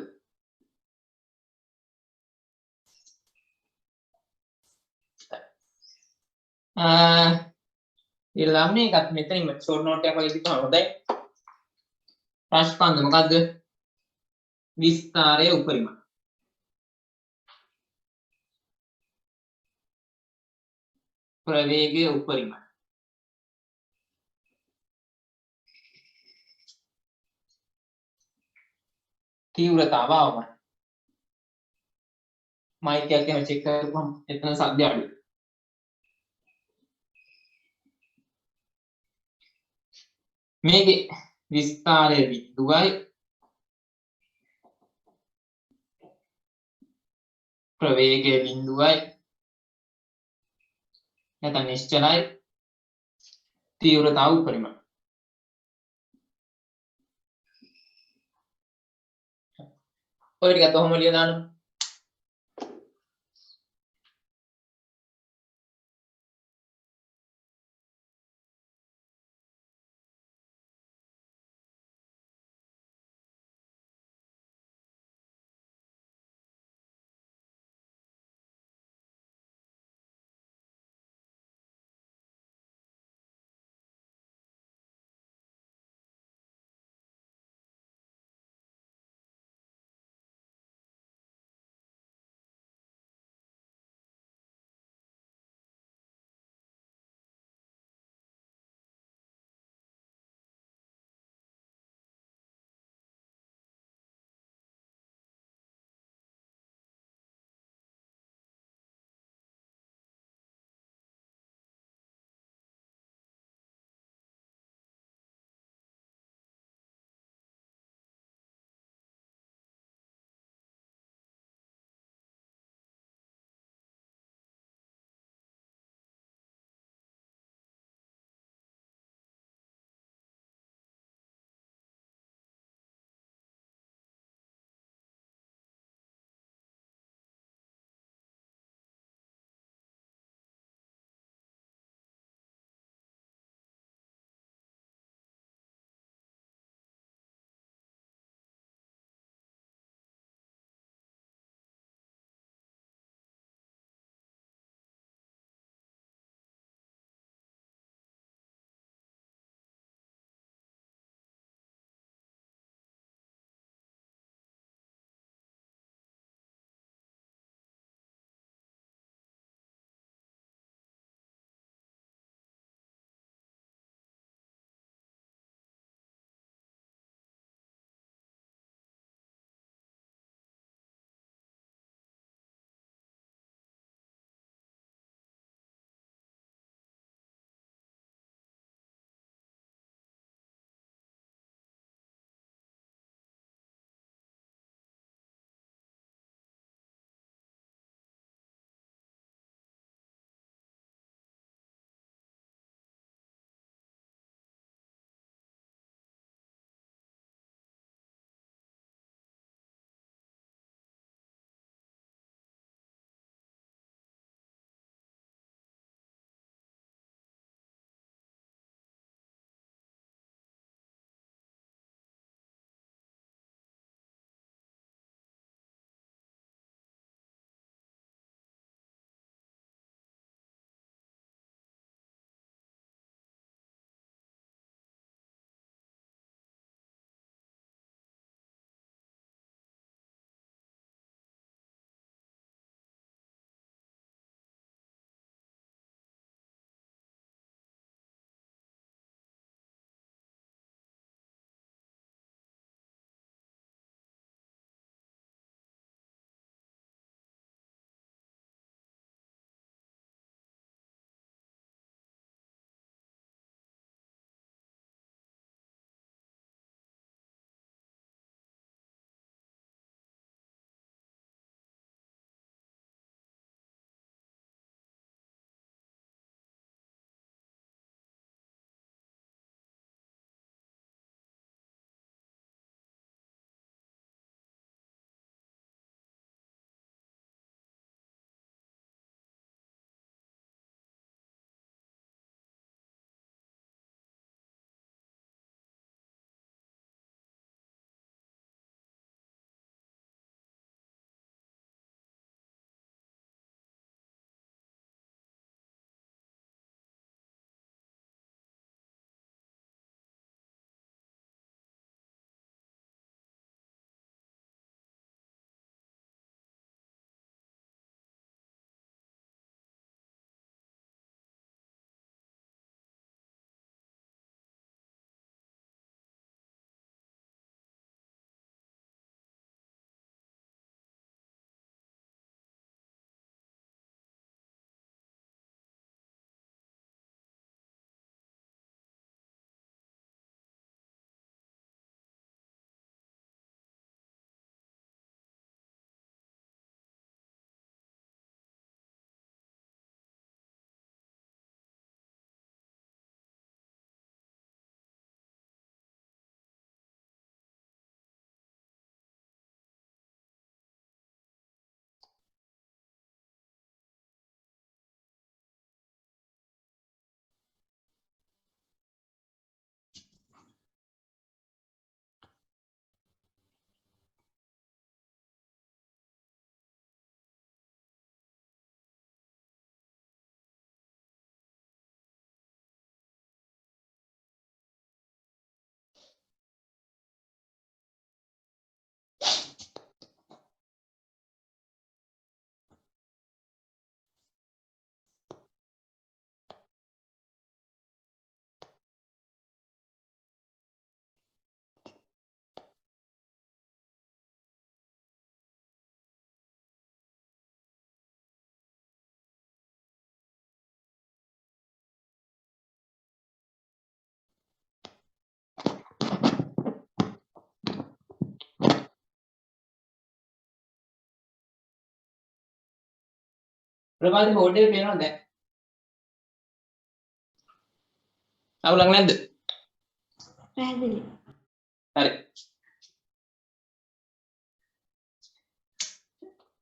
Speaker 1: ඊළඟ මේකත් මෙතනින් ෂෝට් නෝට් එකක් වගේ තිබ්බම හොඳයි ප්‍රස්පන්ද මොකද්ද විස්තරයේ උපරිම ප්‍රවේගයේ උපරිම තීව්‍රතාව අවම මයික් එකක් එහෙම චෙක් කරපුවම එතන සද්ද අඩුයි මේකේ විස්තරයේ බිඳුවයි ප්‍රවේගයේ බිඳුවයි නැත්නම් නිශ්චලයි තීව්‍රතාව උපරිම ඔය ටිකත් ඔහොම ලියලා දාන්න ප්‍රමාද බෝඩ් එකේ පේනවද දැන්? අවුලක් නැද්ද?
Speaker 2: පැහැදිලි.
Speaker 1: හරි.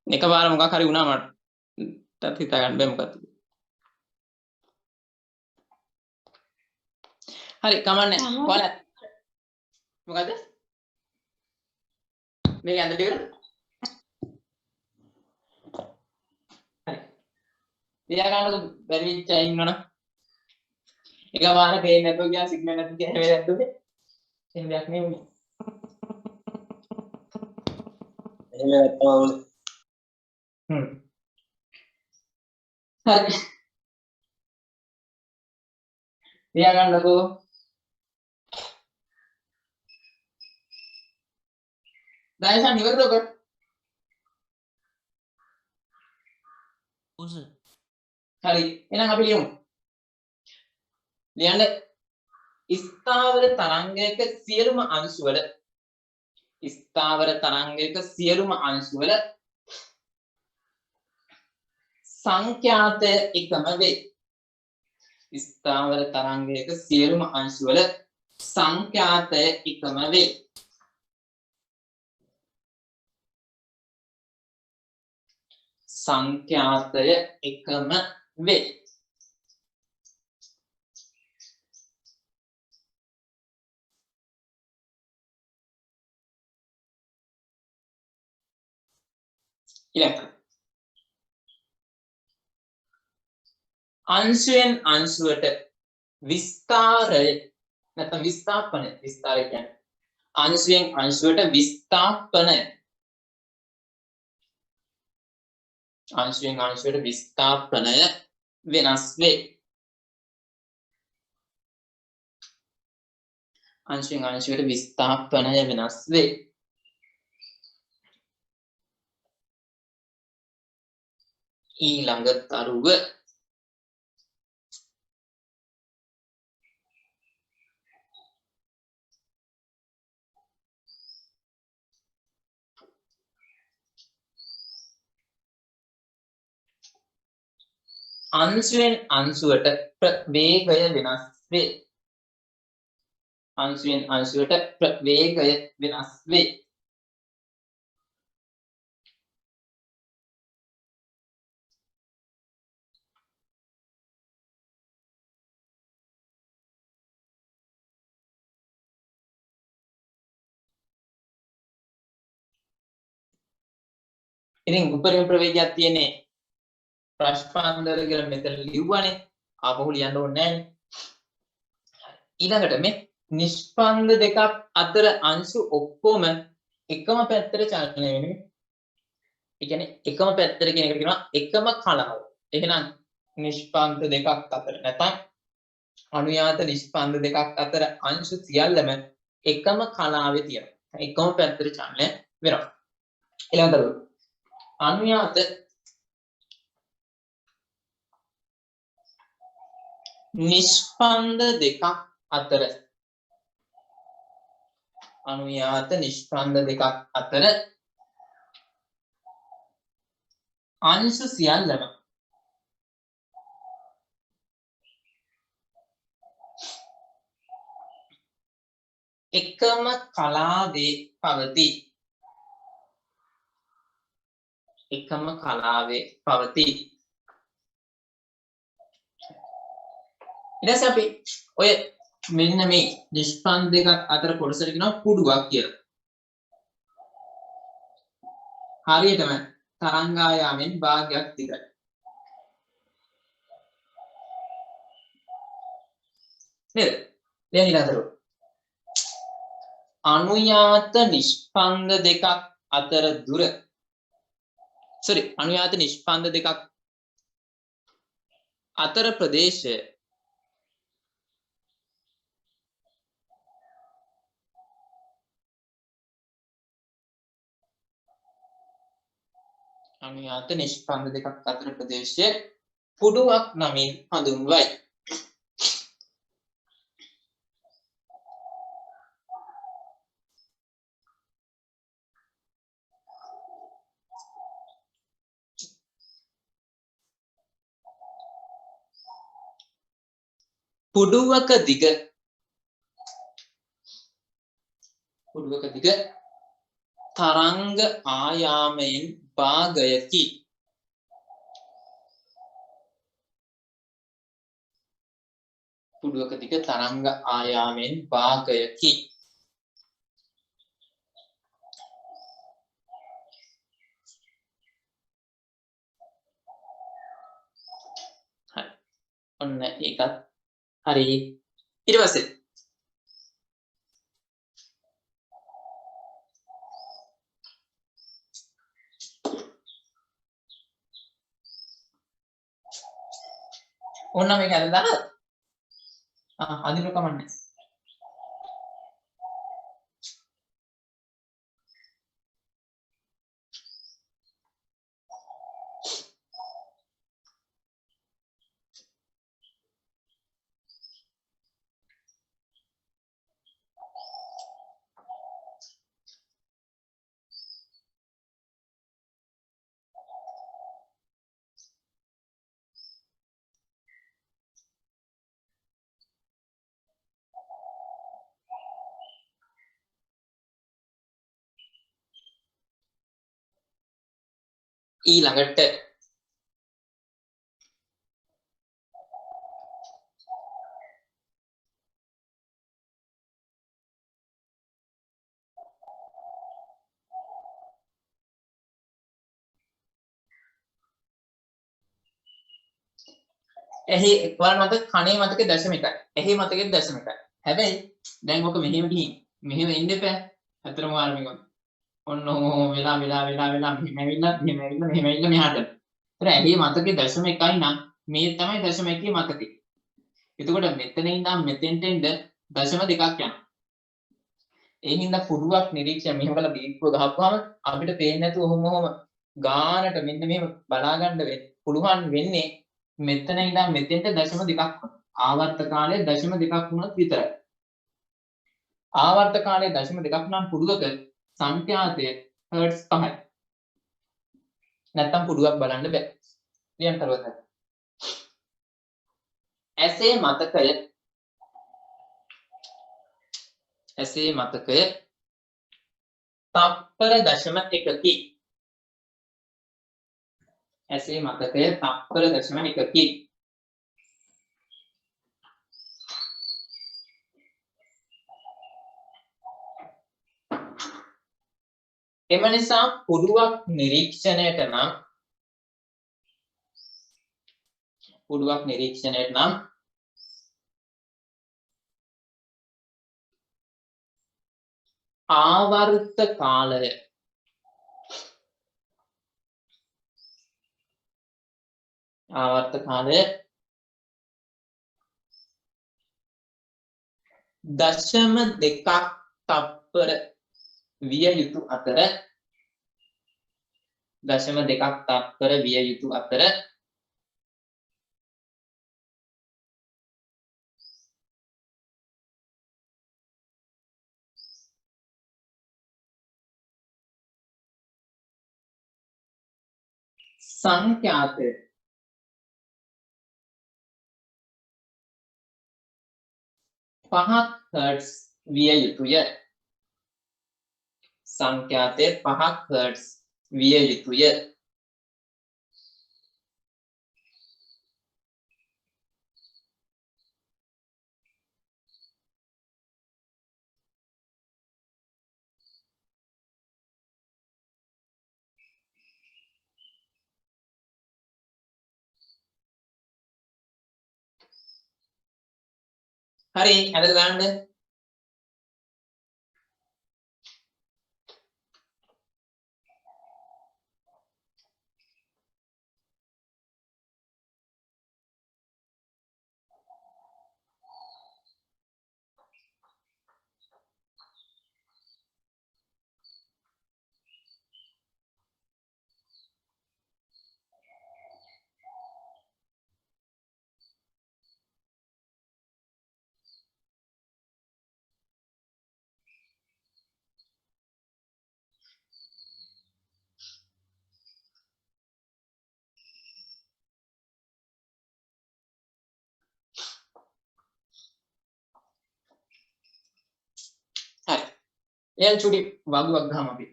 Speaker 1: එකපාර මොකක් හරි වුණා මට හිතා ගන්න බෑ මොකක්ද. හරි කමන්නේ. ඔයාලා මොකද? මේක ඇඳලා ඉවරද? හරි. තියා ගන්නකො බැරි වෙච්ච අය ඉන්නවනම්. එකපාර පේන්නේ නැතුව ගියා සිග්නල් නැති ගියා හැම දැක්දුනේ. එහෙම දෙයක් නෙමෙයි. එහෙම නැත්තම් හරි. තියා ගන්නකො. දැන් ඉවරද ඔක?
Speaker 3: ඔව් සර්.
Speaker 1: හරි. එහෙනම් අපි ලියමු. ලියන්න ස්ථාවර තරංගයක සියලුම අංශු වල ස්ථාවර තරංගයක සියලුම අංශු වල සංඛ්‍යාතය එකම වේ. ස්ථාවර තරංගයක සියලුම අංශු වල සංඛ්‍යාතය එකම වේ. සංඛ්‍යාතය එකම වේ. ඊළඟ අංශයෙන් අංශුවට විස්තාරය නැත්නම් විස්ථාපනය විස්තාරය කියන්නේ අංශයෙන් අංශුවට විස්ථාපනය අංශයෙන් අංශුවට විස්ථාපනය වෙනස් වේ. අංශයෙන් අංශුවට විස්ථාපනය වෙනස් වේ. ඊළඟ තරුව අංශයෙන් අංශුවට ප්‍රවේගය වෙනස් වේ. අංශයෙන් අංශුවට ප්‍රවේගය වෙනස් වේ. ඉතින් උපරිම ප්‍රවේගයක් තියෙන්නේ ප්‍රශ්පාන්දර කියලා මෙතන ලිව්වනේ. ආපහු ලියන්න ඕනේ නැහැ. ඊළඟට මේ නිෂ්පන්ද දෙකක් අතර අංශු ඔක්කොම එකම පැත්තට චලනය වෙන්නේ. ඒ කියන්නේ එකම පැත්තට කියන එකට කියනවා එකම කලාව. එහෙනම් නිෂ්පන්ද දෙකක් අතර නැත්නම් අනුයාත නිෂ්පන්ද දෙකක් අතර අංශු සියල්ලම එකම කලාවේ තියෙනවා. එකම පැත්තට චලනය වෙනවා. ඊළඟට අනුයාත නිෂ්පන්ද දෙකක් අතර අනුයාත නිෂ්පන්ද දෙකක් අතර අංශු සියල්ලම එකම කලාවේ පවතී. එකම කලාවේ පවතී. ඊට අපි ඔය මෙන්න මේ නිෂ්පන්ද දෙකක් අතර කොටසට කියනවා කුඩුවක් කියලා. හරියටම තරංගායාමෙන් භාගයක් දිගයි. නේද? දැන් ඊළඟට අනුයාත නිෂ්පන්ද දෙකක් අතර දුර අනුයාත නිෂ්පන්ද දෙකක් අතර ප්‍රදේශය අනුයාත නිෂ්පන්ද දෙකක් අතර ප්‍රදේශය කුඩුවක් නමින් හඳුන්වයි. පුඩුවක දිග තරංග ආයාමයෙන් භාගයකි. පුඩුවක දිග තරංග ආයාමයෙන් භාගයකි. හරි. ඔන්න ඒකත් හරි. ඊට පස්සේ ඕන්න මේක හදලා දාන්න. අදිනු කමන්නේ. ඊළඟට එහි ඔයාලා මතක කණේ මතකේ දශම එකයි. එහි මතකේ දශම එකයි. හැබැයි දැන් ඔක මෙහෙම ගිහින් මෙහෙම එන්න එපා. අතරම ඔයාලා මේක ඔන්න ඔහොම වෙලා මෙහෙම ඇවිල්ලා මෙහාට. ඒතර එහි මතකේ දශම එකයි නම් මේ තමයි දශම එකේ මතකේ. එතකොට මෙතන ඉඳන් මෙතෙන්ට එන්න දශම දෙකක් යනවා. ඒ හින්දා පුඩුවක් නිරීක්ෂණ මෙහෙම කරලා බීප්පුව ගහපුවාම අපිට පේන්නේ නැතුව ඔහොම ගානට මෙන්න මෙහෙම බලා ගන්න පුළුවන් වෙන්නේ මෙතන ඉඳන් මෙතෙන්ට දශම දෙකක් වුණා. ආවර්ත කාලය දශම දෙකක් වුණොත් විතරයි. ආවර්ත කාලය දශම දෙකක් නම් පුඩුවක සංඛ්‍යාතය හර්ට්ස් 5යි. නැත්තම් පුඩුවක් බලන්න බෑ. ලියන්න කරුවත් හරි. ඇසේ මතකය තප්පර දශම එකකි. ඇසේ මතකය තප්පර දශම එකකි. එම නිසා පුඩුවක් නිරීක්ෂණයට නම් ආවර්ත කාලය දශම දෙකක් තප්පර විය යුතු අතර සංඛ්‍යාතය පහක් හර්ට්ස් විය යුතුය. සංඛ්‍යාතය 5ක් හර්ට්ස් විය යුතුය. හරි ඇදලා දාන්න. එයන් චුටි වගුවක් ගහම අපි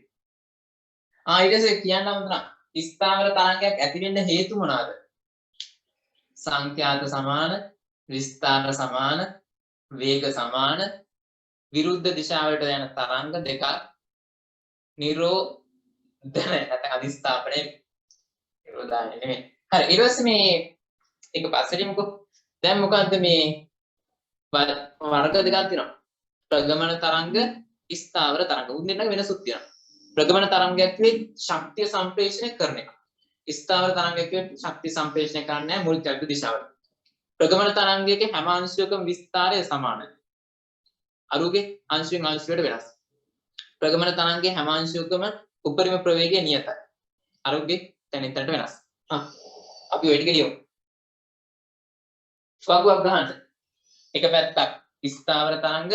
Speaker 1: ඊට පස්සේ කියන්න අමතන ස්ථාවර තරංගයක් ඇති වෙන්න හේතු මොනවාද? සංඛ්‍යාත සමාන, විස්තාර සමාන, වේග සමාන, විරුද්ධ දිශාවලට යන තරංග දෙකක් නිරෝධන නැත්නම් අධිස්ථාපනය නිරෝධායන නෙමෙයි. හරි ඊට පස්සේ මේ ඒක පස්සට මොකෝ දැන් මොකද්ද මේ වර්ග දෙකක් තියෙනවා. ප්‍රගමන තරංග, ස්ථාවර තරංග. උන් දෙන්නක වෙනසක් තියෙනවා. ප්‍රගමන තරංගයක් කිව්වේ ශක්තිය සම්ප්‍රේෂණය කරන එක. ස්ථාවර තරංගයක් කිව්වේ ශක්තිය සම්ප්‍රේෂණය කරන්නේ නැහැ මුල් චලිත දිශාවට. ප්‍රගමන තරංගයක හැම අංශයකම විස්තාරය සමානයි. අරුගේ අංශයෙන් අංශයට වෙනස්. ප්‍රගමන තරංගයේ හැම අංශයකම උපරිම ප්‍රවේගය නියතයි. අරුගේ තැනින් තැනට වෙනස්. අපි ඔය ටික ලියමු. වගුවක් ගන්න. එක පැත්තක් ස්ථාවර තරංග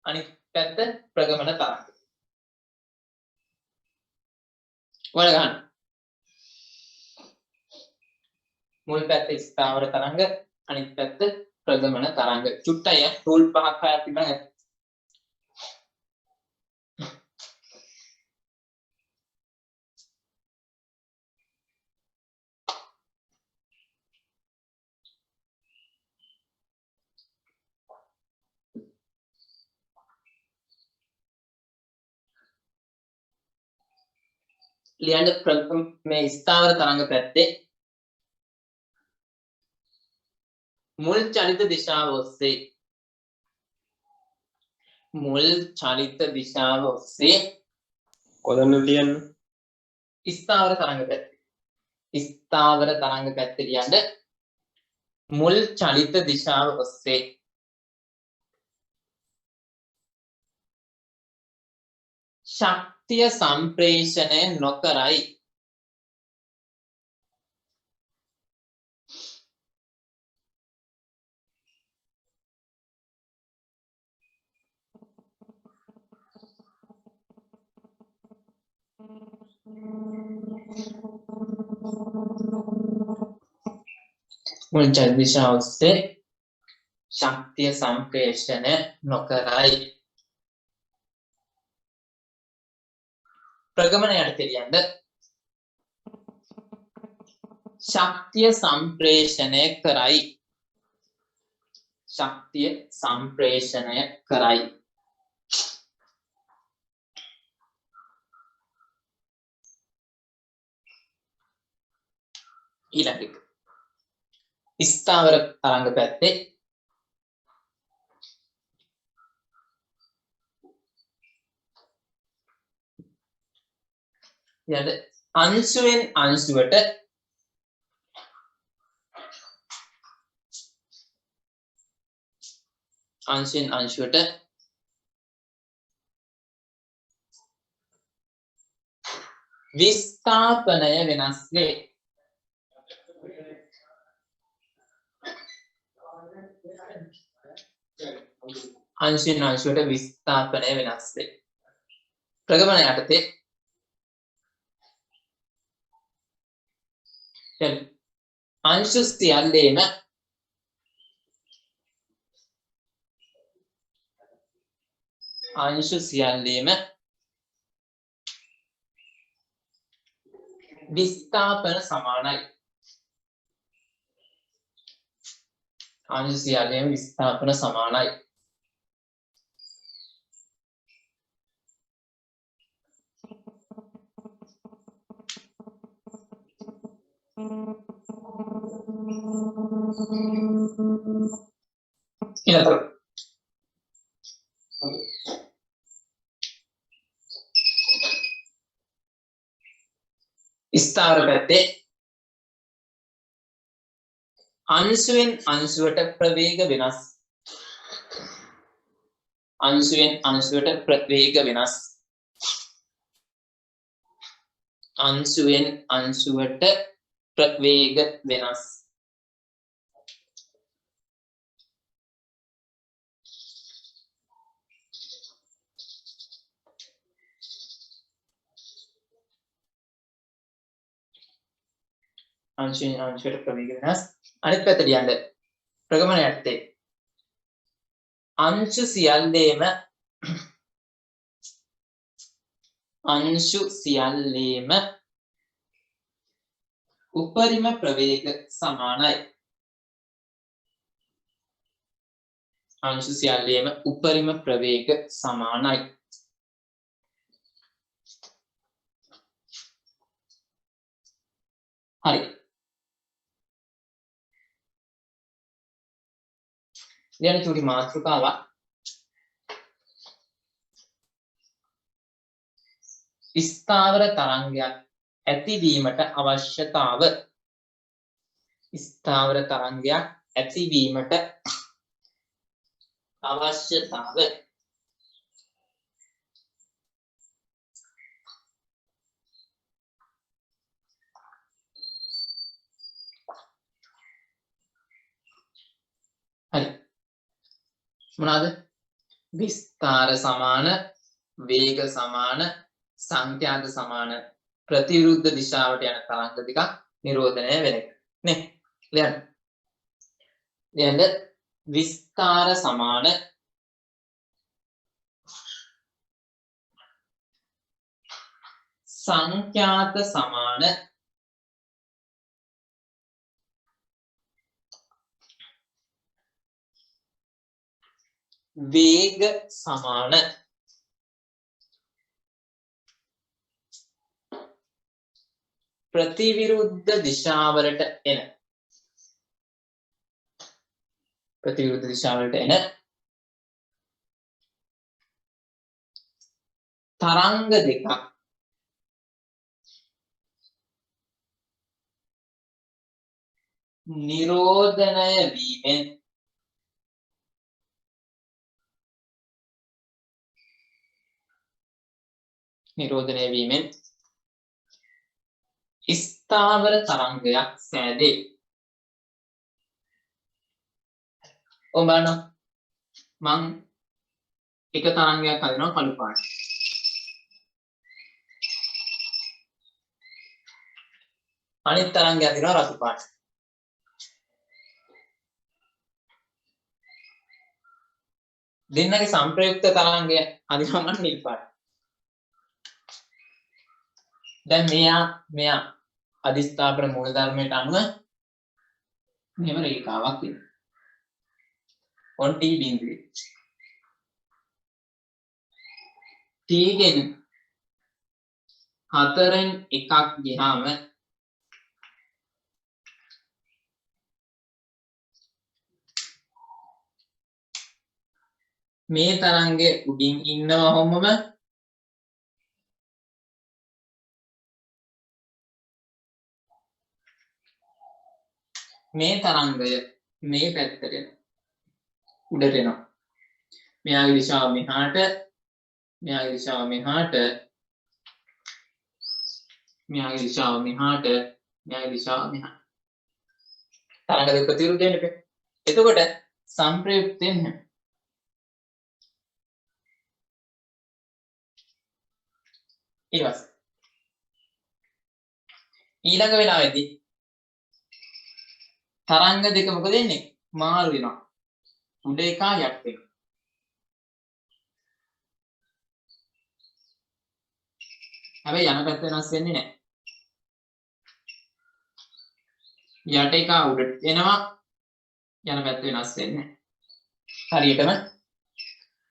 Speaker 1: අනිත් පැත්ත ප්‍රගමන තරංග. වල ගන්න. මුල් පැත්ත ස්ථාවර තරංග අනිත් පැත්ත ප්‍රගමන තරංග. චුට්ටය රූල් පහක් හයක් තිබුණා. ලියන්න මේ ස්ථාවර තරංග පැත්තේ මුල් චලිත දිශාව ඔස්සේ
Speaker 3: කොතනද ලියන්නේ?
Speaker 1: ස්ථාවර තරංග පැත්තේ ලියන්න මුල් චලිත දිශාව ඔස්සේ ශක්තිය සම්ප්‍රේෂණය නොකරයි. මුල් චලිත දිශාව ඔස්සේ ශක්තිය සම්ප්‍රේෂණය නොකරයි. ප්‍රගමන යටතේ ලියන්න ශක්තිය සම්ප්‍රේෂණය කරයි. ශක්තිය සම්ප්‍රේෂණය කරයි. ඊළඟ එක ස්ථාවර තරංග පැත්තේ යද අංශුවෙන් අංශුවට විස්ථාපනය වෙනස් වේ. අංශයෙන් අංශයට විස්ථාපනය වෙනස් වේ. ප්‍රගමන යටතේ අංශු සියල්ලේම විස්ථාපන සමානයි. අංශු සියල්ලේම විස්ථාපන සමානයි. ඊළඟට ස්ථාවර පැත්තේ අංශුවෙන් අංශුවට ප්‍රවේග වෙනස්. අංශුවෙන් අංශුවට ප්‍රවේග වෙනස්. අංශුවෙන් අංශුවට ප්‍රවේග වෙනස්. අංශයෙන් අංශයට ප්‍රවේග වෙනස්. අනිත් පැත්තට යන්න ප්‍රගමන යටතේ අංශු සියල්ලේම අංශු සියල්ලේම උපරිම ප්‍රවේග සමානයි. අංශු සියල්ලේම උපරිම ප්‍රවේග සමානයි. හරි. ඊළඟ චූටි මාතෘකාවක්. ස්ථාවර තරංගයක් ඇතිවීමට අවශ්‍යතාව. ස්ථාවර තරංගයක් ඇතිවීමට අවශ්‍යතාව. හරි. මොනවාද? විස්තාර සමාන, වේග සමාන, සංඛ්‍යාත සමාන, ප්‍රතිවිරුද්ධ දිශාවට යන තරංග දෙකක් නිරෝධනය වෙන එක. නේ? ලියන්න. ලියන්න. විස්තාර සමාන, සංඛ්‍යාත සමාන, වේග සමාන. ප්‍රතිවිරුද්ධ දිශාවලට එන. ප්‍රතිවිරුද්ධ දිශාවලට එන තරංග දෙකක් නිරෝධනය වීමෙන් ස්ථාවර තරංගයක් සෑදේ. ඔබ බලන්න මං එක තරංගයක් හදනවා කළු පාට. අනිත් තරංගයක් හදනවා රතු පාට. දෙන්නගේ සංප්‍රයුක්ත තරංගය හදනවා මම නිල් පාට. දැන් මෙයා අධිස්ථාපන මූලධර්මයට අනුව මෙහෙම රේඛාවක් වෙනවා. on T බිඳුවේ. T ගෙන් 4න් එකක් ගියාම මේ තරංගේ උඩින් ඉන්නවා වොමම මේ තරංගය මේ පැත්තට උඩට එනවා. මෙයාගේ දිශාව මෙහාට, මෙයාගේ දිශාව මෙහාට, මෙයාගේ දිශාව මෙහාට, මෙයාගේ දිශාව මෙහාට. තරංග දෙක ප්‍රතිවිරුද්ධ වෙන්න බෑ. එතකොට සංප්‍රයුක්ත වෙන්නේ ඊළඟ වෙලාවේදී තරංග දෙක මොකද වෙන්නේ? මාරු වෙනවා. උඩ එක යට එක. හැබැයි යන පැත්ත වෙනස් වෙන්නේ නැහැ. යට එක උඩට එනවා යන පැත්ත වෙනස් වෙන්නේ නැහැ. හරියටම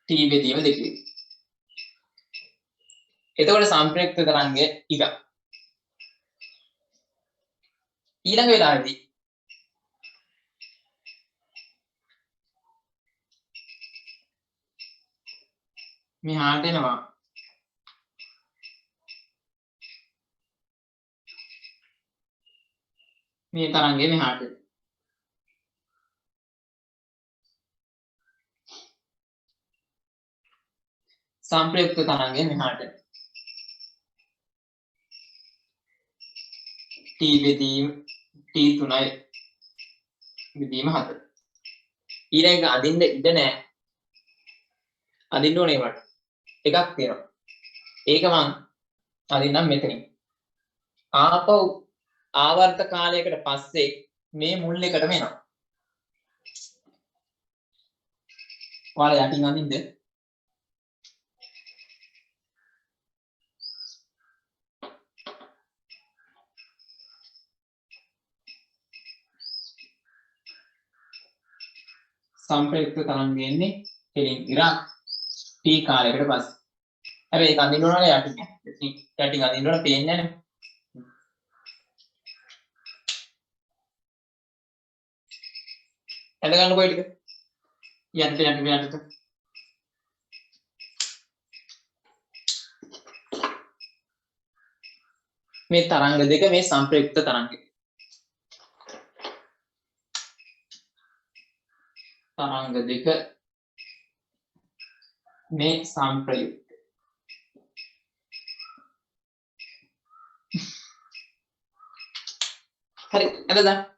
Speaker 1: T බෙදීම දෙකේ. එතකොට සංප්‍රයුක්ත තරංගය ඉර. ඊළඟ වෙලාවේදී මෙහාට එනවා. මේ තරංගය මෙහාට. සංප්‍රයුක්ත තරංගය මෙහාට. T බෙදීම T3යි බෙදීම 4. ඊළඟ අදින්න ඉඩ නැහැ. අදින්න ඕනේ වට. එකක් තියෙනවා. ඒක මං අදින්නම් මෙතනින්. ආපහු ආවර්ත කාලයකට පස්සේ මේ මුල් එකටම එනවා. ඔයාලා යටින් අදින්ද? සංප්‍රයුක්ත තරංගය එන්නේ කෙලින් ඉරක් t කාලයකට පස්සේ. හැබැයි ඒක අඳින්න ඕනනේ යටින්. යටින් අඳින්න ඕන පේන්නේ නැහැ. ඇඳ ගන්න කොයි ටික? යන්න. මේ තරංග දෙක මේ සංප්‍රයුක්ත තරංග. තරංග දෙක මේ සංප්‍රයුක්ත. හරි එතනද?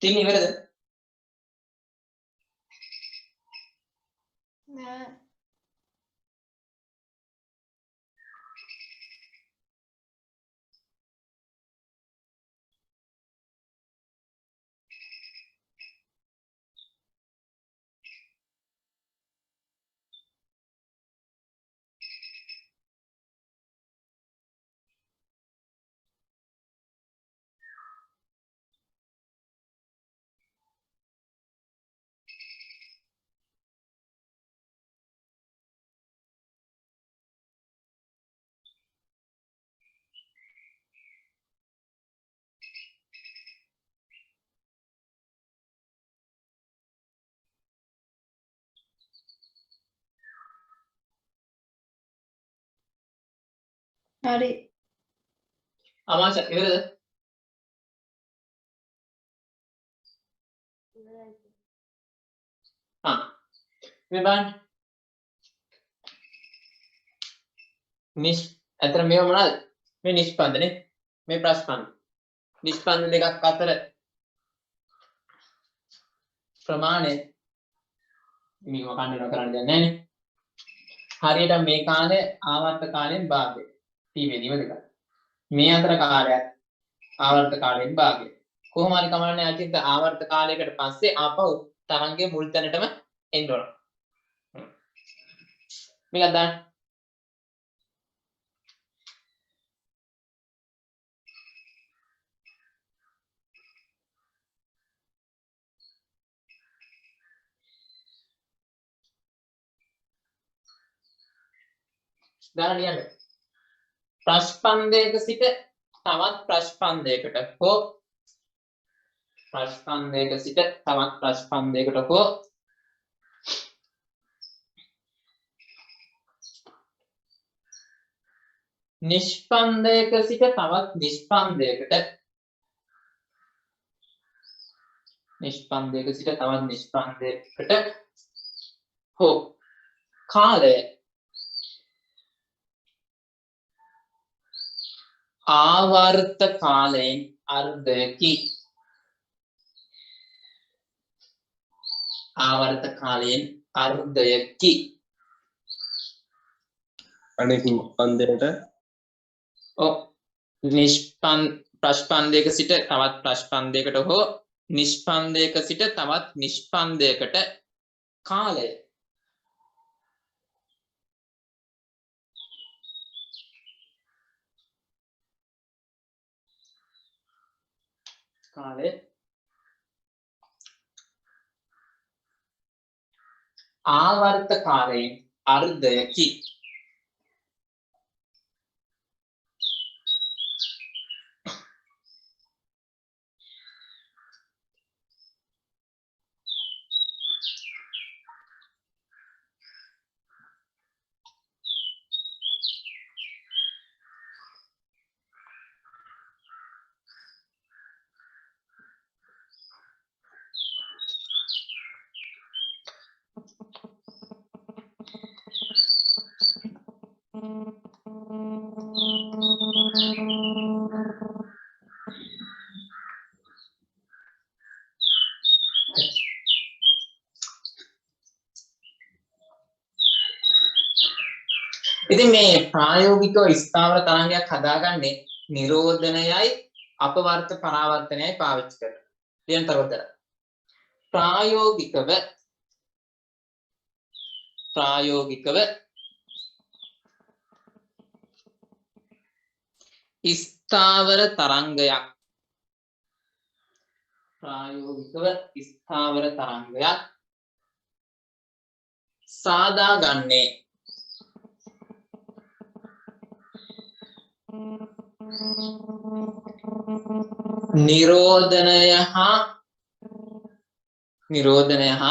Speaker 1: තින් ඉවරද?
Speaker 2: නෑ. හරි.
Speaker 1: අමාශ ඉවරද? මේ බලන්න. අතර මේව මොනවද? මේ නිෂ්පන්දනේ මේ ප්‍රස්පන්ද. නිෂ්පන්ද දෙකක් අතර ප්‍රමාණය මේක කණ්ඩන කරන්න දෙන්නේ නැහැ නේ. හරියට මේ කාලය ආවර්ත කාලයෙන් භාගය. t වෙනීම දෙක. මේ අතර කාලයක් ආවර්ත කාලයෙන් භාගය. කොහොම හරි කමන්නේ අචින්ත ආවර්ත කාලයකට පස්සේ ආපහු තරංගයේ මුල් තැනටම එන්න ඕන. මේක දාන්න. දාන්න ලියන්න. ප්‍රස්පන්දයක සිට තවත් ප්‍රස්පන්දයකට හෝ ප්‍රස්පන්දයක සිට තවත් ප්‍රස්පන්දයකට හෝ නිෂ්පන්දයක සිට තවත් නිෂ්පන්දයකට හෝ කාලය ආවර්ත කාලයෙන් අර්ධයකි. ආවර්ත කාලයෙන් අර්ධයකි.
Speaker 3: අනෙක් ස්පන්දයට
Speaker 1: ප්‍රස්පන්දයක සිට තවත් ප්‍රස්පන්දයකට හෝ නිෂ්පන්දයක සිට තවත් නිෂ්පන්දයකට කාලය. කාලය ආවර්ත කාලයෙන් අර්ධයකි. ඉතින් මේ ප්‍රායෝගිකව ස්ථාවර තරංගයක් හදාගන්නේ නිරෝධනයයි අපවර්ත පරාවර්තනයයි පාවිච්චි කරලා. නිරන්තරව ප්‍රායෝගිකව ස්ථාවර තරංගයක් සාදාගන්නේ නිරෝධනය හා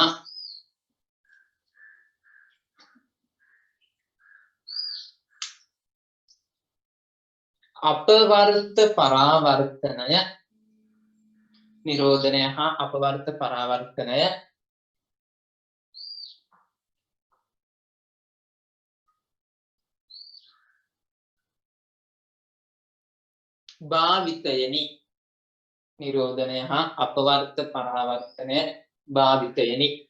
Speaker 1: අපවර්ත පරාවර්තනය. නිරෝධනය හා අපවර්ත පරාවර්තනය භාවිතයනි. නිරෝධනය හා අපවර්ත පරාවර්තනය භාවිතයනි.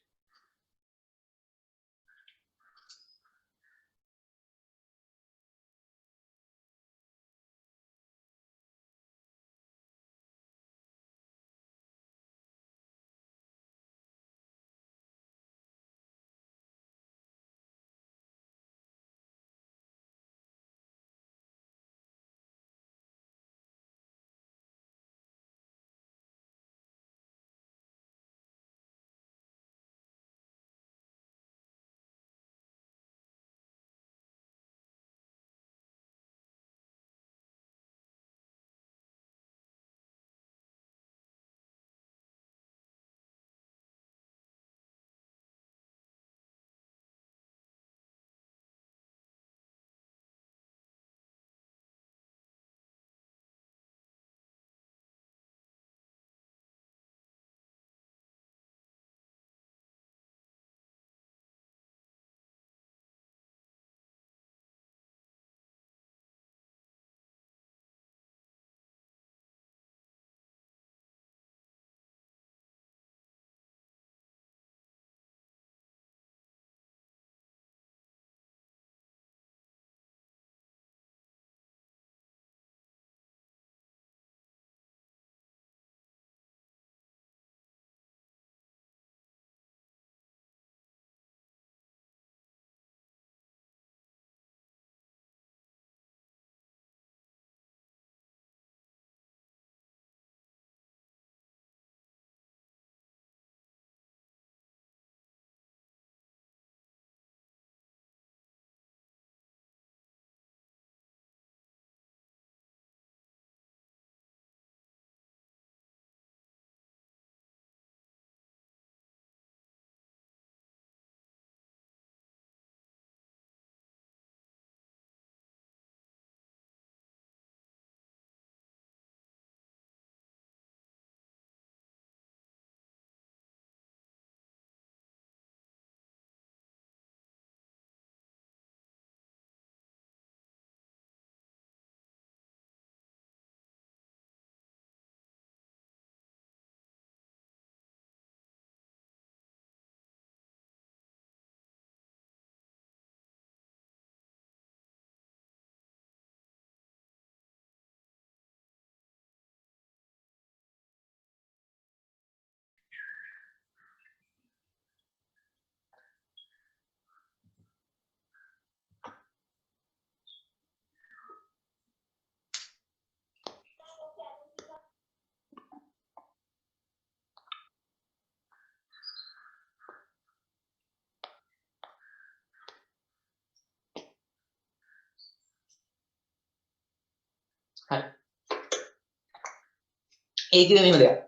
Speaker 1: ඒකද මෙහෙම දෙයක්.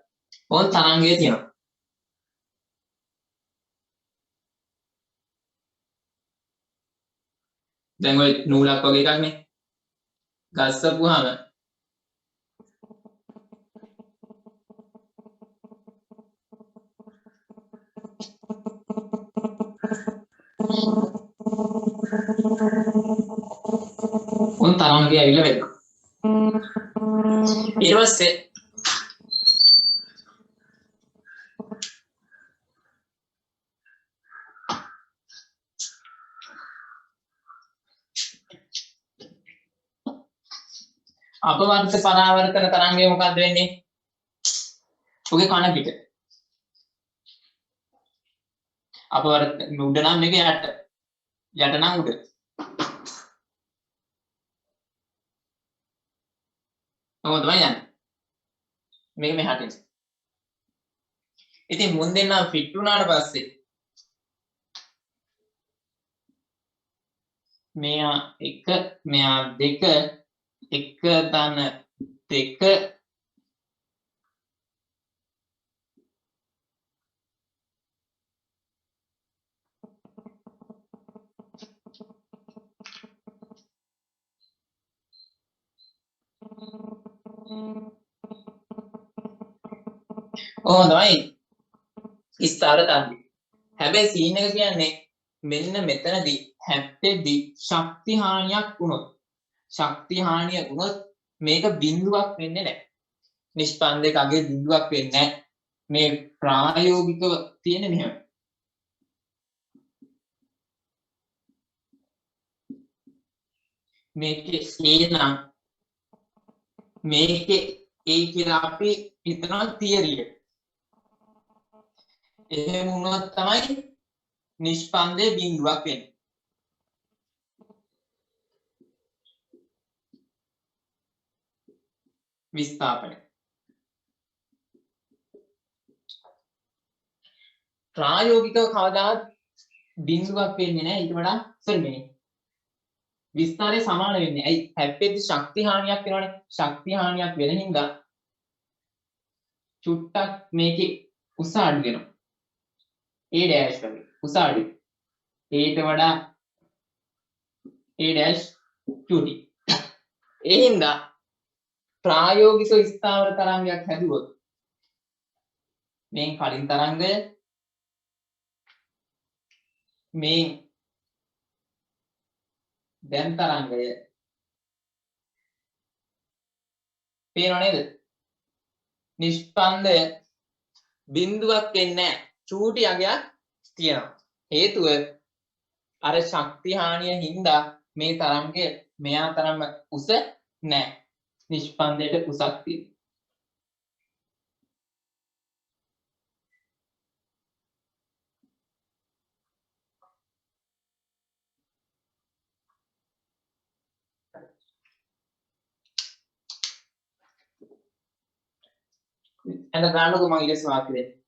Speaker 1: ඕන් තරංගය තියෙනවා. දැන් ඔය නූලක් වගේ එකක් නේ. ගස්සපුවාම ඕන් තරංගය ඇවිල්ලා වෙනවා. ඊට පස්සේ අපවර්ත පරාවර්තන තරංගය මොකද්ද වෙන්නේ? ඔගේ කන පිට. අපවර්ත උඩ නම් මේක යට. යට නම් උඩ. කොහොමද තමයි යන්නේ? මේක මෙහාට එන්නේ. ඉතින් මුන් දෙන්නා ෆිට වුණාට පස්සේ මෙයා 1 මෙයා 2 1 ධන 2 ඕන තමයි ස්ථාර තරංගය. හැබැයි සීන් එක කියන්නේ මෙන්න මෙතනදී හැප්පෙද්දී ශක්ති හානියක් වුණොත් මේක බිඳුවක් වෙන්නේ නැහැ. නිෂ්පන්දයක අගේ බිඳුවක් වෙන්නේ නැහැ. මේ ප්‍රායෝගිකව තියෙන මෙහෙම. මේකේ A නම් මේකේ A කියලා අපි හිතනවා තියරි එක. එහෙම වුණොත් තමයි නිෂ්පන්දයේ බිඳුවක් වෙන්නේ. විස්ථාපනය. ප්‍රායෝගිකව කවදාවත් බිඳුවක් වෙන්නේ නැහැ. ඊට වඩා සර්මේ විස්තරය සමාන වෙන්නේ. ඇයි? හැප්පෙද්දි ශක්ති හානියක් වෙනවනේ. ශක්ති හානියක් වෙන හින්දා චුට්ටක් මේකේ උස අඩු වෙනවා. A dash වගේ උස අඩුයි. ඒට වඩා A dash චුටි. ඒ හින්දා ප්‍රායෝගික ස්ථාවර තරංගයක් හැදුවොත් මේ කලින් තරංගය මේ දැන් තරංගය පේනව නේද? නිෂ්පන්දය බිඳුවක් වෙන්නේ නැහැ. චූටි අගයක් තියෙනවා. හේතුව අර ශක්ති හානිය හින්දා මේ තරංගය මෙයා තරම්ම උස නැහැ. නිෂ්පන්දයට උසක් තියෙනවා. and the brand of Mangilis market.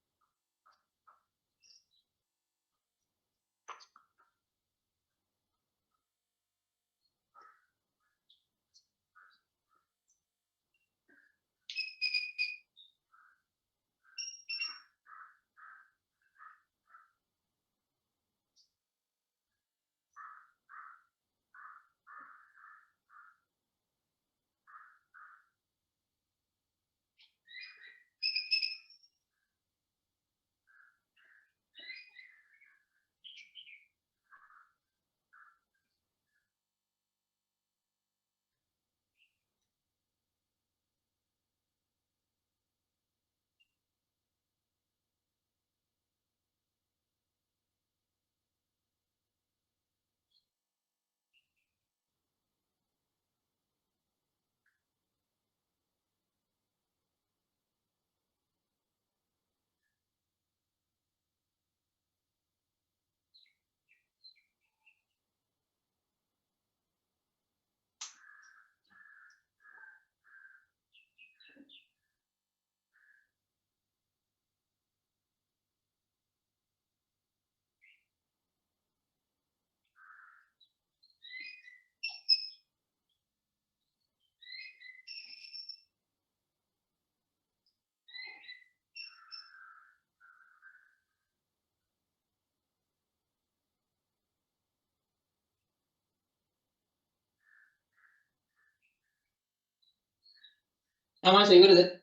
Speaker 1: අමාශ ඉවරද?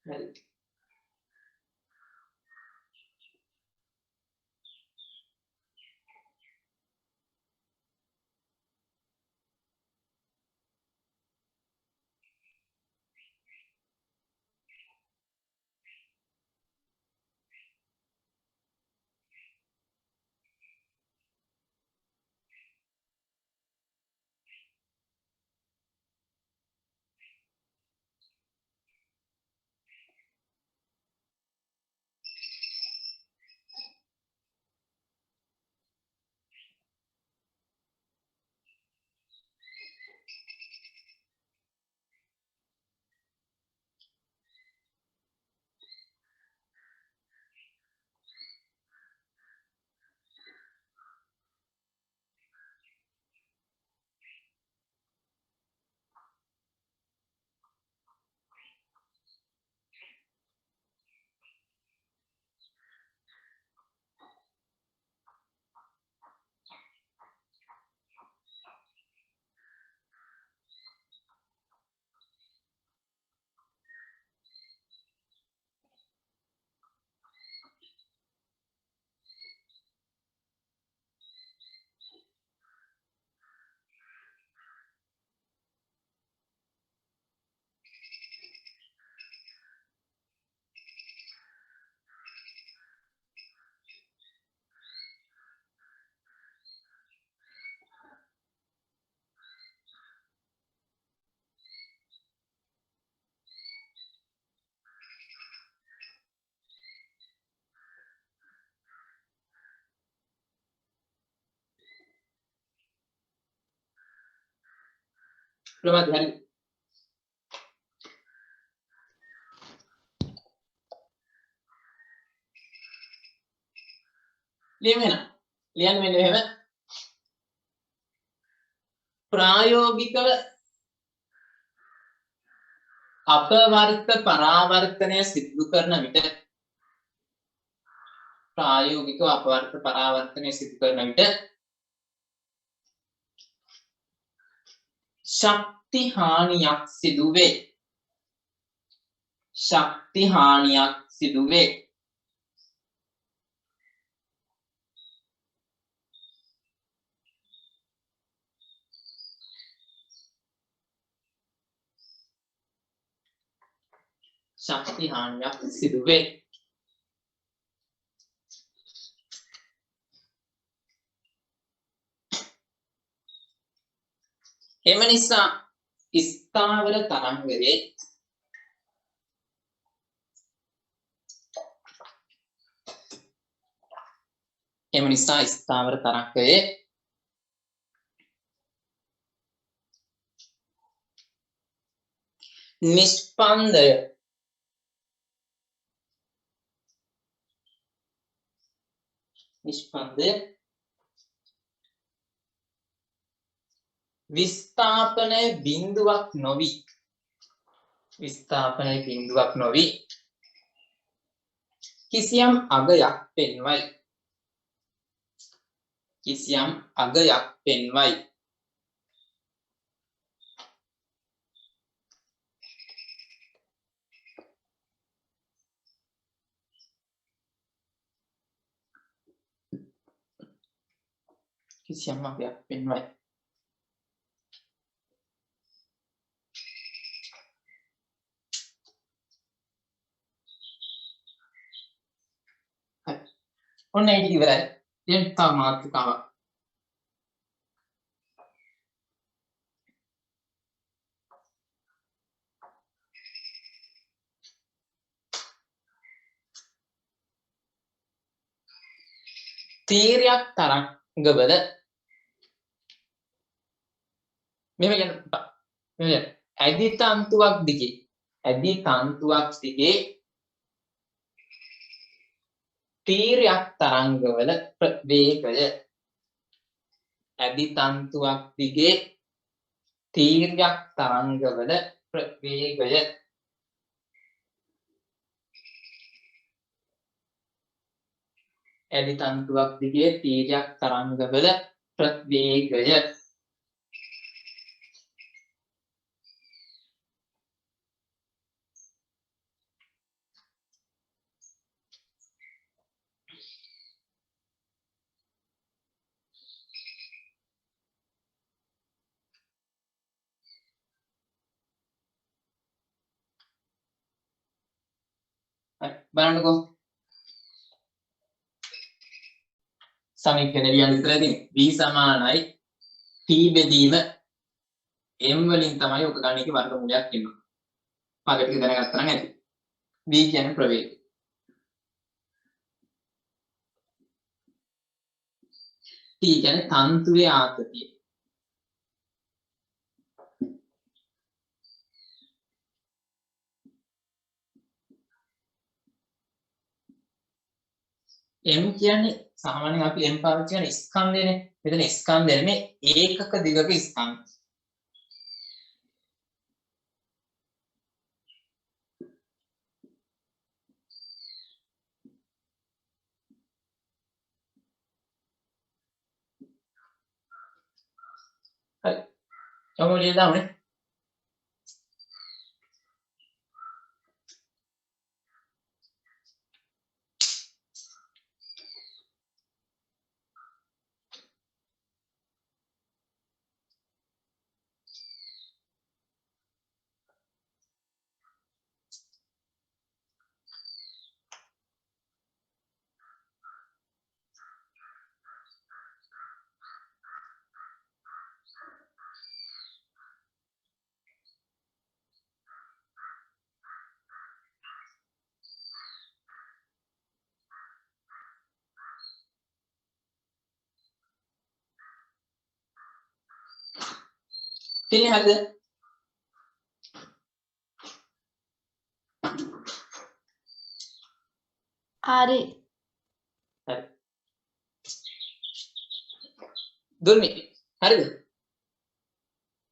Speaker 1: හරි. ප්‍රමාද හරි. ලියන්න මෙන්න මෙහෙම. ප්‍රායෝගිකව අපවර්ත පරාවර්තනය සිදු කරන විට ප්‍රායෝගිකව අපවර්ත පරාවර්තනය සිදු කරන විට ශක්ති හානියක් සිදු වේ. ශක්ති හානියක් සිදු වේ. ශක්ති හානියක් සිදු වේ. එම නිසා ස්ථාවර තරංගයේ නිෂ්පන්දය විස්ථාපනය බිඳුවක් නොවි කිසියම් අගයක් පෙන්වයි. ඔන්න ඒක ඉවරයි. දැන් තව මාතෘකාවක්. තීරයක් තරංගවල මෙහෙම ඇදි තන්තුවක් දිගේ තීරයක් තරංගවල ප්‍රවේගය. ඇදි තන්තුවක් දිගේ තීරයක් තරංගවල ප්‍රවේගය. ඇදි තන්තුවක් දිගේ තීරයක් තරංගවල ප්‍රවේගය බලන්නකෝ සමීකරණය ලියන්න ඉස්සරහ තියෙන්නේ v සමානයි t බෙදීම m වලින් තමයි ඔක ගන්න එකේ වර්ගමූලයක් එන්නේ. පද ටික දැනගත්තා නම් ඇති. v කියන්නේ ප්‍රවේගය. t කියන්නේ තන්තුවේ ආතතිය. m කියන්නේ සාමාන්‍යයෙන් අපි m පාවිච්චි කරන ස්කන්ධයනේ. මෙතන ස්කන්ධය නෙමෙයි ඒකක දිගක ස්කන්ධ. හරි. යමු ලියලානේ. තේන්නේ හරිද?
Speaker 2: හරි.
Speaker 1: හරි. දුල්මි. හරිද?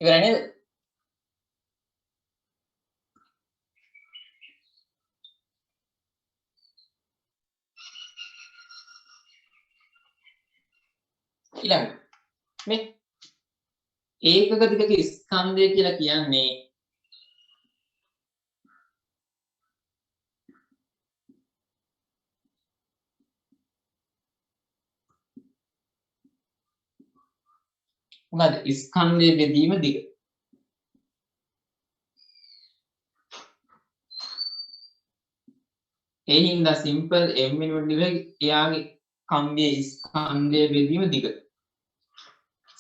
Speaker 1: ඉවරයි නේද? ඊළඟ මේ ඒකක දිගක ස්කන්ධය කියලා කියන්නේ මොකද? ස්කන්ධයේ බෙදීම දිග. ඒ හින්දා සිම්පල් m වෙනුවට නෙවෙයි එයාගේ කම්බියේ ස්කන්ධයේ බෙදීම දිග.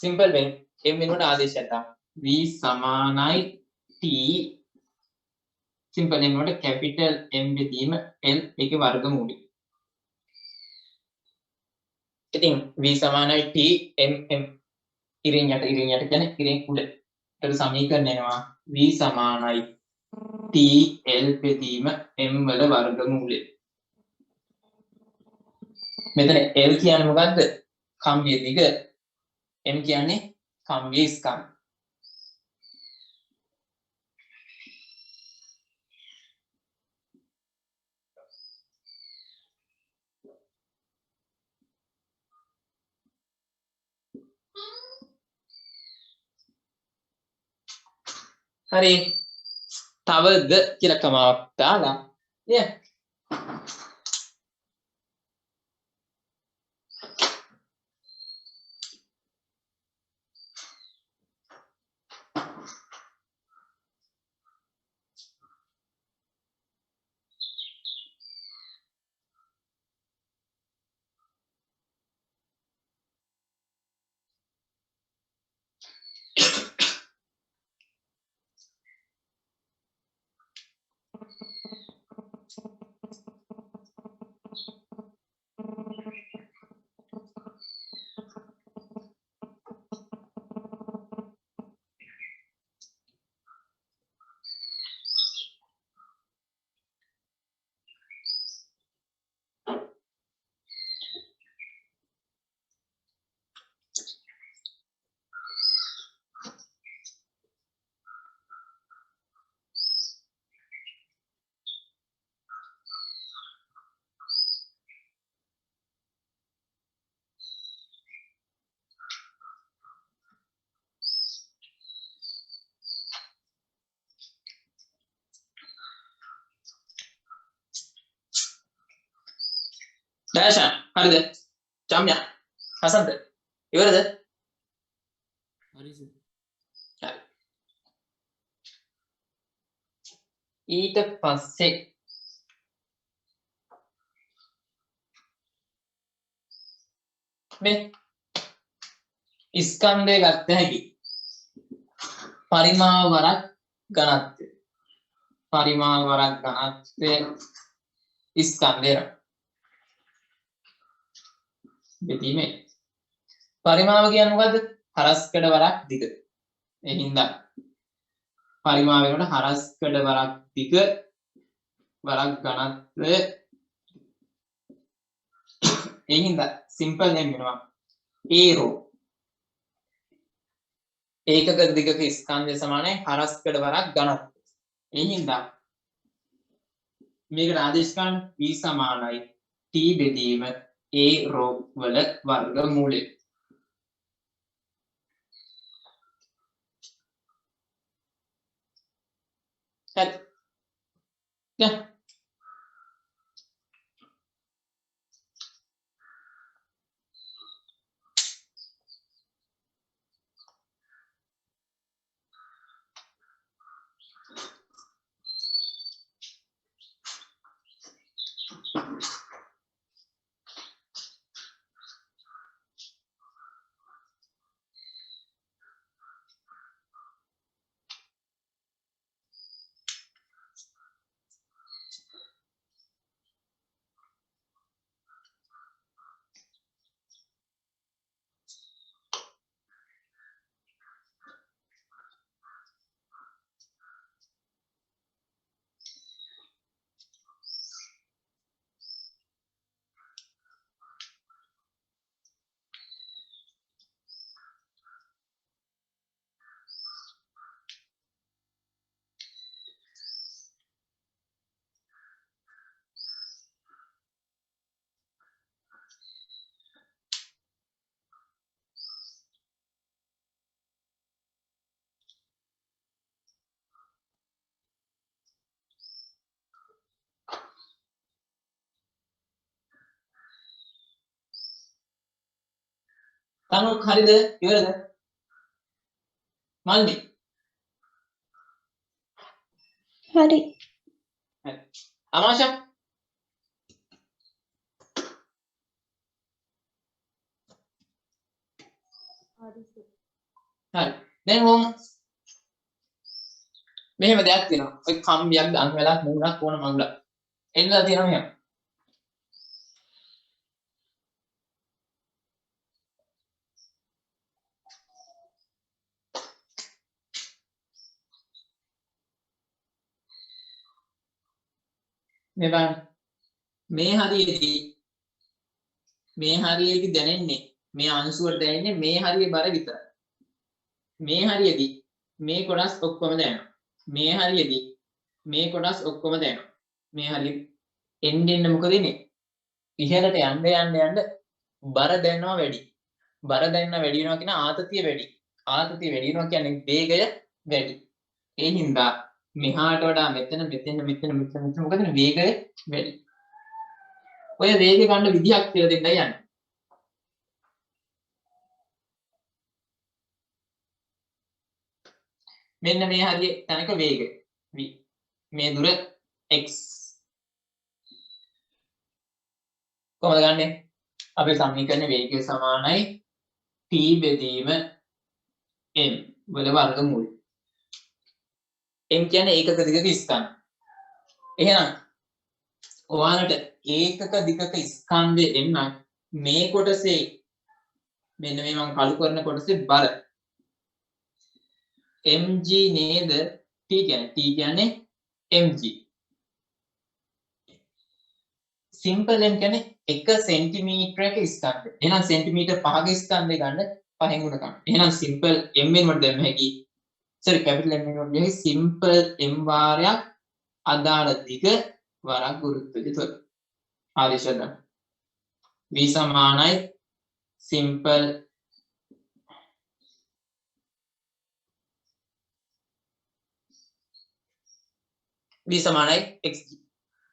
Speaker 1: සිම්පල් වෙන m වෙනුවට ආදේශයක් දාන්න. v සමානයි t සිම්පල් m වෙනුවට කැපිටල් M බෙදීම l එකේ වර්ගමූලය. ඉතින් v සමානයි t m ඉරින් යට කියන්නේ ඉරින් උඩ. ඒකට සමීකරණය එනවා v සමානයි t l බෙදීම m වල වර්ගමූලය. මෙතන l කියන්නේ මොකද්ද? කම්බිය දිග. m කියන්නේ කම්බිය ස්කන්ධ. හරි. තවද කියලා කමාවක් දාලා ලියන්න. දර්ශන හරිද? චම්ය හසන්ත ඉවරද?
Speaker 4: හරි සර්.
Speaker 1: හරි. ඊට පස්සේ මේ ස්කන්ධය ගත්ත හැකි පරිමාව වරක් ඝනත්වය. පරිමාව වරක් ඝනත්වය ස්කන්ධය බෙදීමේ පරිමාව කියන්නේ මොකද්ද? හරස්කඩ වරක් දිග. ඒ හින්දා පරිමාව වෙනකොට හරස්කඩ වරක් දිග වරක් ඝනත්වය. ඒ හින්දා සිම්පල් නෙම් වෙනවා ඒරෝ. ඒකක දිගක ස්කන්ධය සමානයි හරස්කඩ වරක් ඝනත්වය. ඒ හින්දා මේකට ආදේශ ගන්න v සමානයි t බෙදීම a රෝ වල වර්ගමූලය. හරි. දැන් තනුක් හරිද? ඉවරද? මල්ලි
Speaker 2: හරි.
Speaker 1: හරි. අමාෂා
Speaker 2: හරි සර්.
Speaker 1: හරි. දැන් ඕම් මෙහෙම දෙයක් තියෙනවා. ඔය කම්බියක් ගන්න වෙලාවක් මූණක් ඕන මඟුලක්. එන්නලා තියෙනවා මෙහෙම. මේ බලන්න. මේ හරියේදී දැනෙන්නේ මේ අංශුවට දැනෙන්නේ මේ හරියේ බර විතරයි. මේ හරියේදී මේ කොටස් ඔක්කොම දැනෙනවා. මේ හරියේදී මේ කොටස් ඔක්කොම දැනෙනවා. මේ හරිය එන්න මොකද වෙන්නේ? ඉහළට යන්න බර දැනෙනවා වැඩි. බර දැනෙන වැඩි වෙනවා කියන ආතතිය වැඩි. ආතතිය වැඩි වෙනවා කියන්නේ වේගය වැඩි. ඒ හින්දා මෙහාට වඩා මෙතන මොකද වේගය වැඩි. ඔය වේගය ගන්න විදිහක් කියලා දෙන්නයි යන්නේ. මෙන්න මේ හරිය තැනක වේගය v. මේ දුර x. කොහොමද ගන්නෙ? අපේ සමීකරණ වේගය සමානයි t බෙදීම m වල වර්ගමූලය. m කියන්නේ ඒකක දිගක ස්කන්ධ. එහෙනම් ඔයාලට ඒකක දිගක ස්කන්ධය එන්න මේ කොටසේ මෙන්න මේ මම කළු කරන කොටසේ බර mg නේද? t කියන්නේ mg. සිම්පල් m කියන්නේ 1 සෙන්ටිමීටරයක ස්කන්ධය. එහෙනම් සෙන්ටිමීටර් 5ක ස්කන්ධය ගන්න 5න් ගුණ කරන්න. එහෙනම් සිම්පල් m වෙනකොට දැම්ම හැකි. sorry කැපිටල් m වෙනකොට දැම්ම සිම්පල් m වාරයක් අදාළ දිග වරක් ගුරුත්වය තුළ. ආදේශ ගන්න. v සමානයි සිම්පල් v සමානයි xg.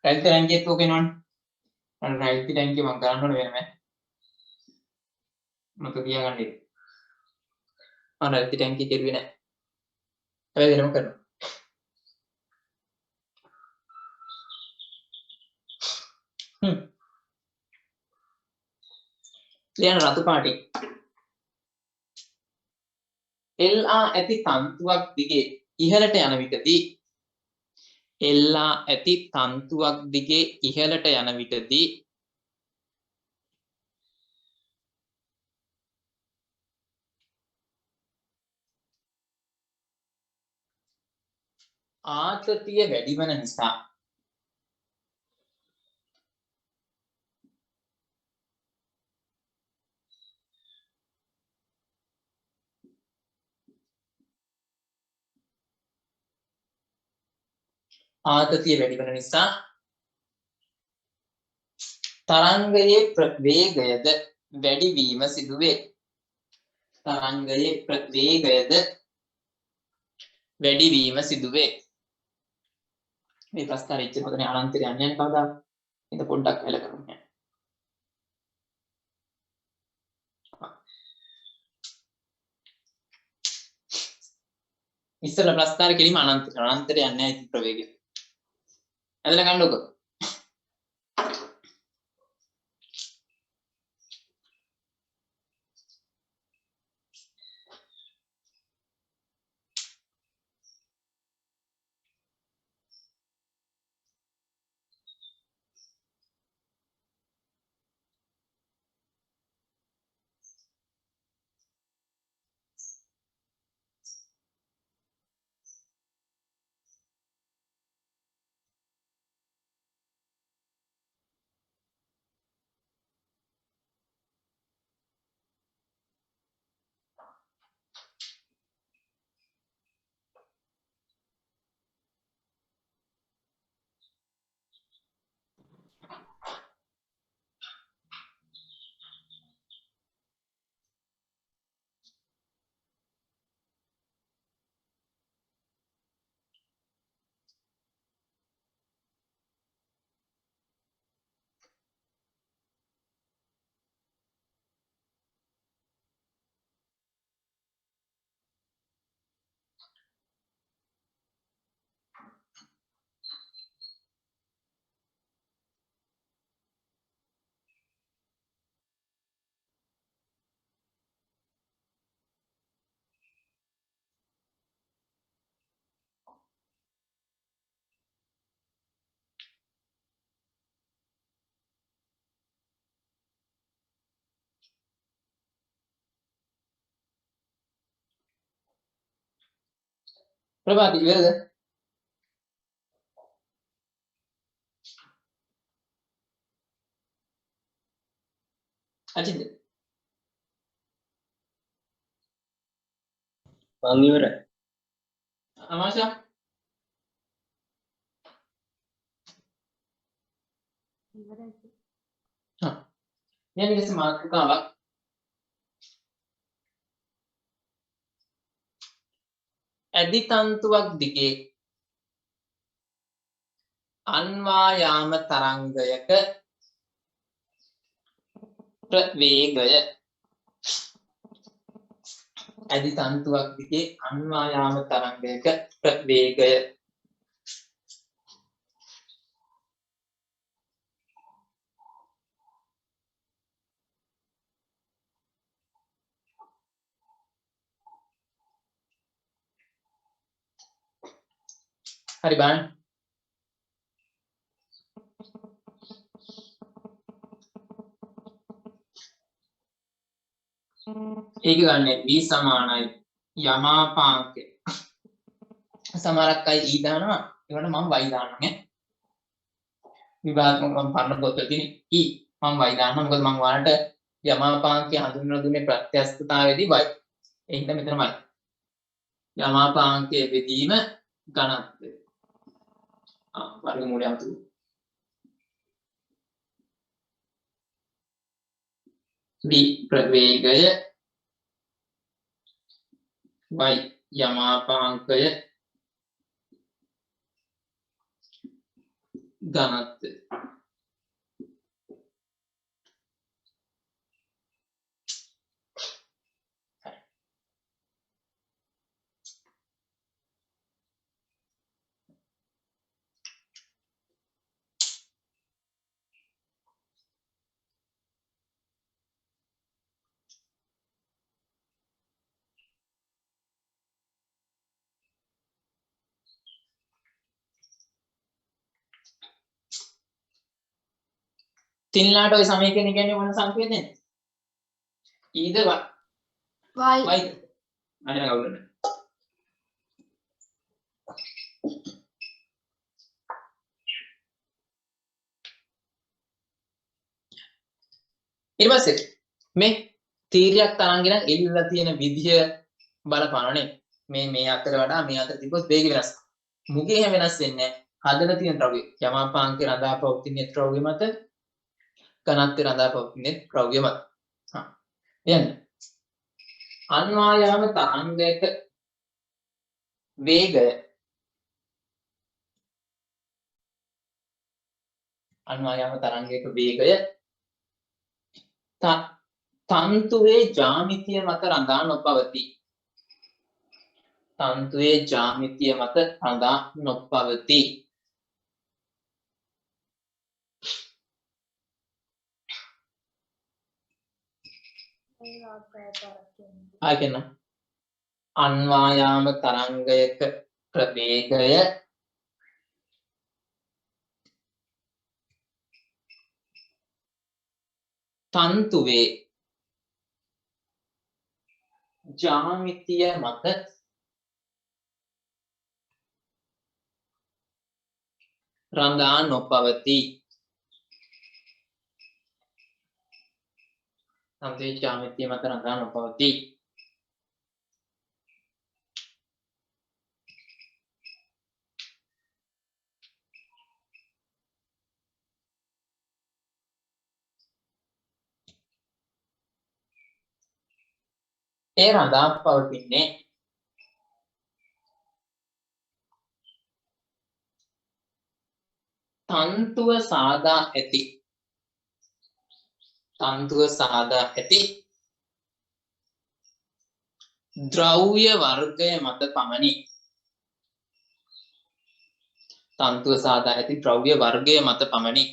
Speaker 1: රයිට් රැන්ජෙත් ඕක එනවනේ. රයිට් ටැන්කිය මම කරන්න ඕනේ වෙනම මට තියාගන්න ඉන්න. මම රයිට් ටැන්කිය කෙරුවේ නැහැ. හැබැයි වෙනම කරනවා. ලියන රතු පාටින් එල්ආ ඇති තන්තුවක් දිගේ ඉහළට යන විටදී එල්ලා ඇති තන්තුවක් දිගේ ඉහළට යන විටදී ආතතිය වැඩි වන නිසා තරංගයේ ප්‍රවේගයද වැඩිවීම සිදුවේ. තරංගයේ ප්‍රවේගයද වැඩිවීම සිදුවේ. මේ ප්‍රස්තාරය ඉච්ච පොතනේ අනන්තය යන්නේ කවදා? ඉත පොඩ්ඩක් වෙල කරමු. ඉස්සර ප්‍රස්තාර කෙලිම අනන්තයට යන්නේ නැහැ ඉති ප්‍රවේගය. ඇදලා ගන්නකො. ප්‍රභාති ඉවරද? අචින්ද
Speaker 3: මං ඉවරයි.
Speaker 1: අමාෂා
Speaker 2: ඉවරයි.
Speaker 1: දැන් ඊට පස්සේ මාතෘකාවක් ඇදි තන්තුවක් දිගේ අන්වායාම තරංගයක ප්‍රවේගය. ඇදි තන්තුවක් දිගේ අන්වායාම තරංගයක ප්‍රවේගය. හරි බලන්න. ඒක ගන්න v සමානයි යමාපාංකය. සමහරක් අය e දානවා. ඒකට මම y දානවා නේ. විභාග මම පරණ පොතේ තියෙන e මම y දානවා. මොකද මම ඔයාලට යමාපාංකය හඳුන්වලා දුන්නේ ප්‍රත්‍යස්ථතාවයේදී y. ඒ හින්දා මෙතනමයි. යමාපාංකයේ බෙදීම ඝනත්වය. වර්ගමූලය අතුරු. v ප්‍රවේගය y යමාපාංකය ඝනත්වය. තින්ලාට ওই සමීකරණය කියන්නේ මොන සංකේතයෙන්ද? ඊද
Speaker 2: Y.
Speaker 1: වයිද? අනේ කවුරුද? ඊට පස්සේ මේ තීරයක් තරංගින එල්ලලා තියෙන විදිය බලපානනේ. මේ අතර වඩා මේ අතර තිබ්බොත් වේගය වෙනස්. මුගේ හැම වෙනස් වෙන්නේ නැහැ. හදලා තියෙන ද්‍රව්‍ය. යමාපාංකේ රඳා පවතින ද්‍රව්‍ය මත ඝනත්වය රඳා පවතින ද්‍රව්‍ය මත. එන්න. අන්වායාම තරංගයක වේගය තන්තුවේ ජ්‍යාමිතිය මත රඳා නොපවතී. තන්තුවේ ජ්‍යාමිතිය මත රඳා නොපවතී. ආයකන අන්වායාම තරංගයක ප්‍රවේගය තන්තුවේ ජ්‍යාමිතිය මත රඳා නොපවතී. තන්තුවේ ජ්‍යාමිතිය මත රඳා නොපවතී. ඒ රඳා පවතින්නේ තන්තුව සාදා ඇති ද්‍රව්‍ය වර්ගය මත පමණි. තන්තුව සාදා ඇති ද්‍රව්‍ය වර්ගය මත පමණි.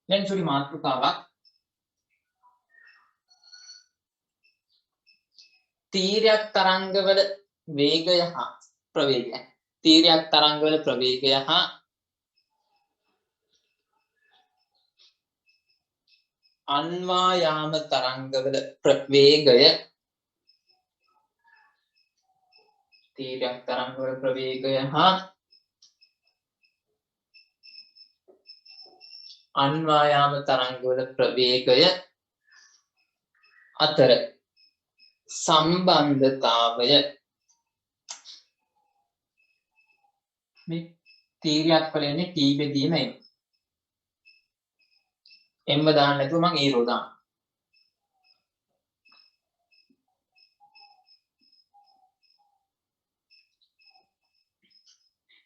Speaker 1: දැන් චුටි මාතෘකාවක්. තීරයක් තරංගවල වේගය හා ප්‍රවේගය. තීරයක් තරංගවල ප්‍රවේගය හා අන්වායාම තරංගවල ප්‍රවේගය. තීරයක් තරංගවල ප්‍රවේගය හා අන්වායාම තරංගවල ප්‍රවේගය අතර සම්බන්ධතාවය. මේ තීරයක් වල එන්නේ t බෙදීම m. m දාන්න නැතුව මම a රෝ දානවා.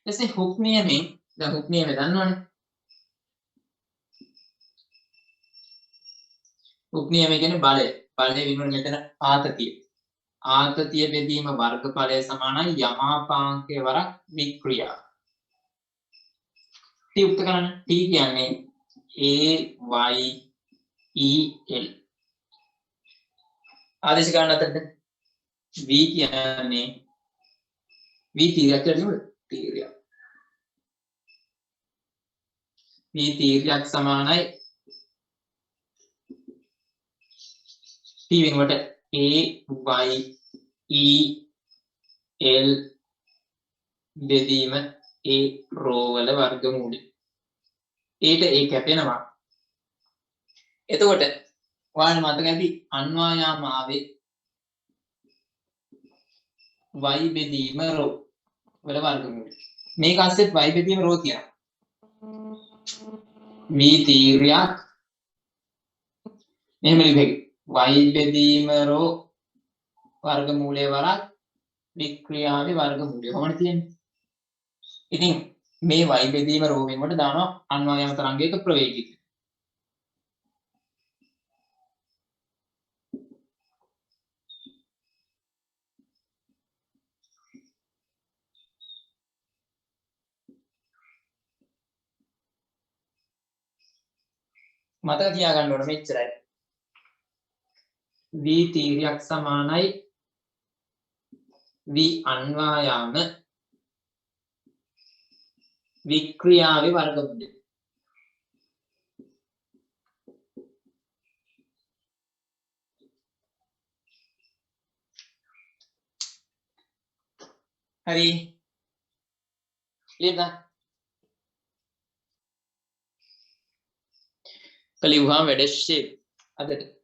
Speaker 1: ඊටසේ හුක් නියමෙන් දැන් හුක් නියමය දන්නවනේ. හුක් නියමය කියන්නේ බලය. බලය වෙනුවෙන් මෙතන ආතතිය. ආතතිය බෙදීම වර්ගඵලය සමානයි යමාපාංකයේ වරක් වික්‍රියා. t උක්ත කරන්න. t කියන්නේ a y e l. ආදේශ ගන්න අතරද v කියන්නේ v තීරයක් කියලා නෙමෙයි. තීරයක්. v තීරයක් සමානයි t වෙනුවට a y e l බෙදීම a රෝ වල වර්ගමූලය. ඒට ඒ කැපෙනවා. එතකොට ඔයාලට මතක ඇති අන්වායාම ආවේ y බෙදීම රෝ වල වර්ගමූලය. මේක අස්සෙත් y බෙදීම රෝ තියෙනවා. v තීරයක් මෙහෙම ලියුවේ y බෙදීම රෝ වර්ගමූලය වරක් වික්‍රියාවේ වර්ගමූලය කොහොමද තියෙන්නේ? ඉතින් මේ y බෙදීම රෝ වෙනකොට දානවා අන්වායාම තරංගයක ප්‍රවේගය. මතක තියාගන්න ඕන මෙච්චරයි. v තීරයක් සමානයි v අන්වායාම වික්‍රියාවේ වර්ගමූලය. හරි ලියන්න. කලිවුහාම වැඩස්සේ අදට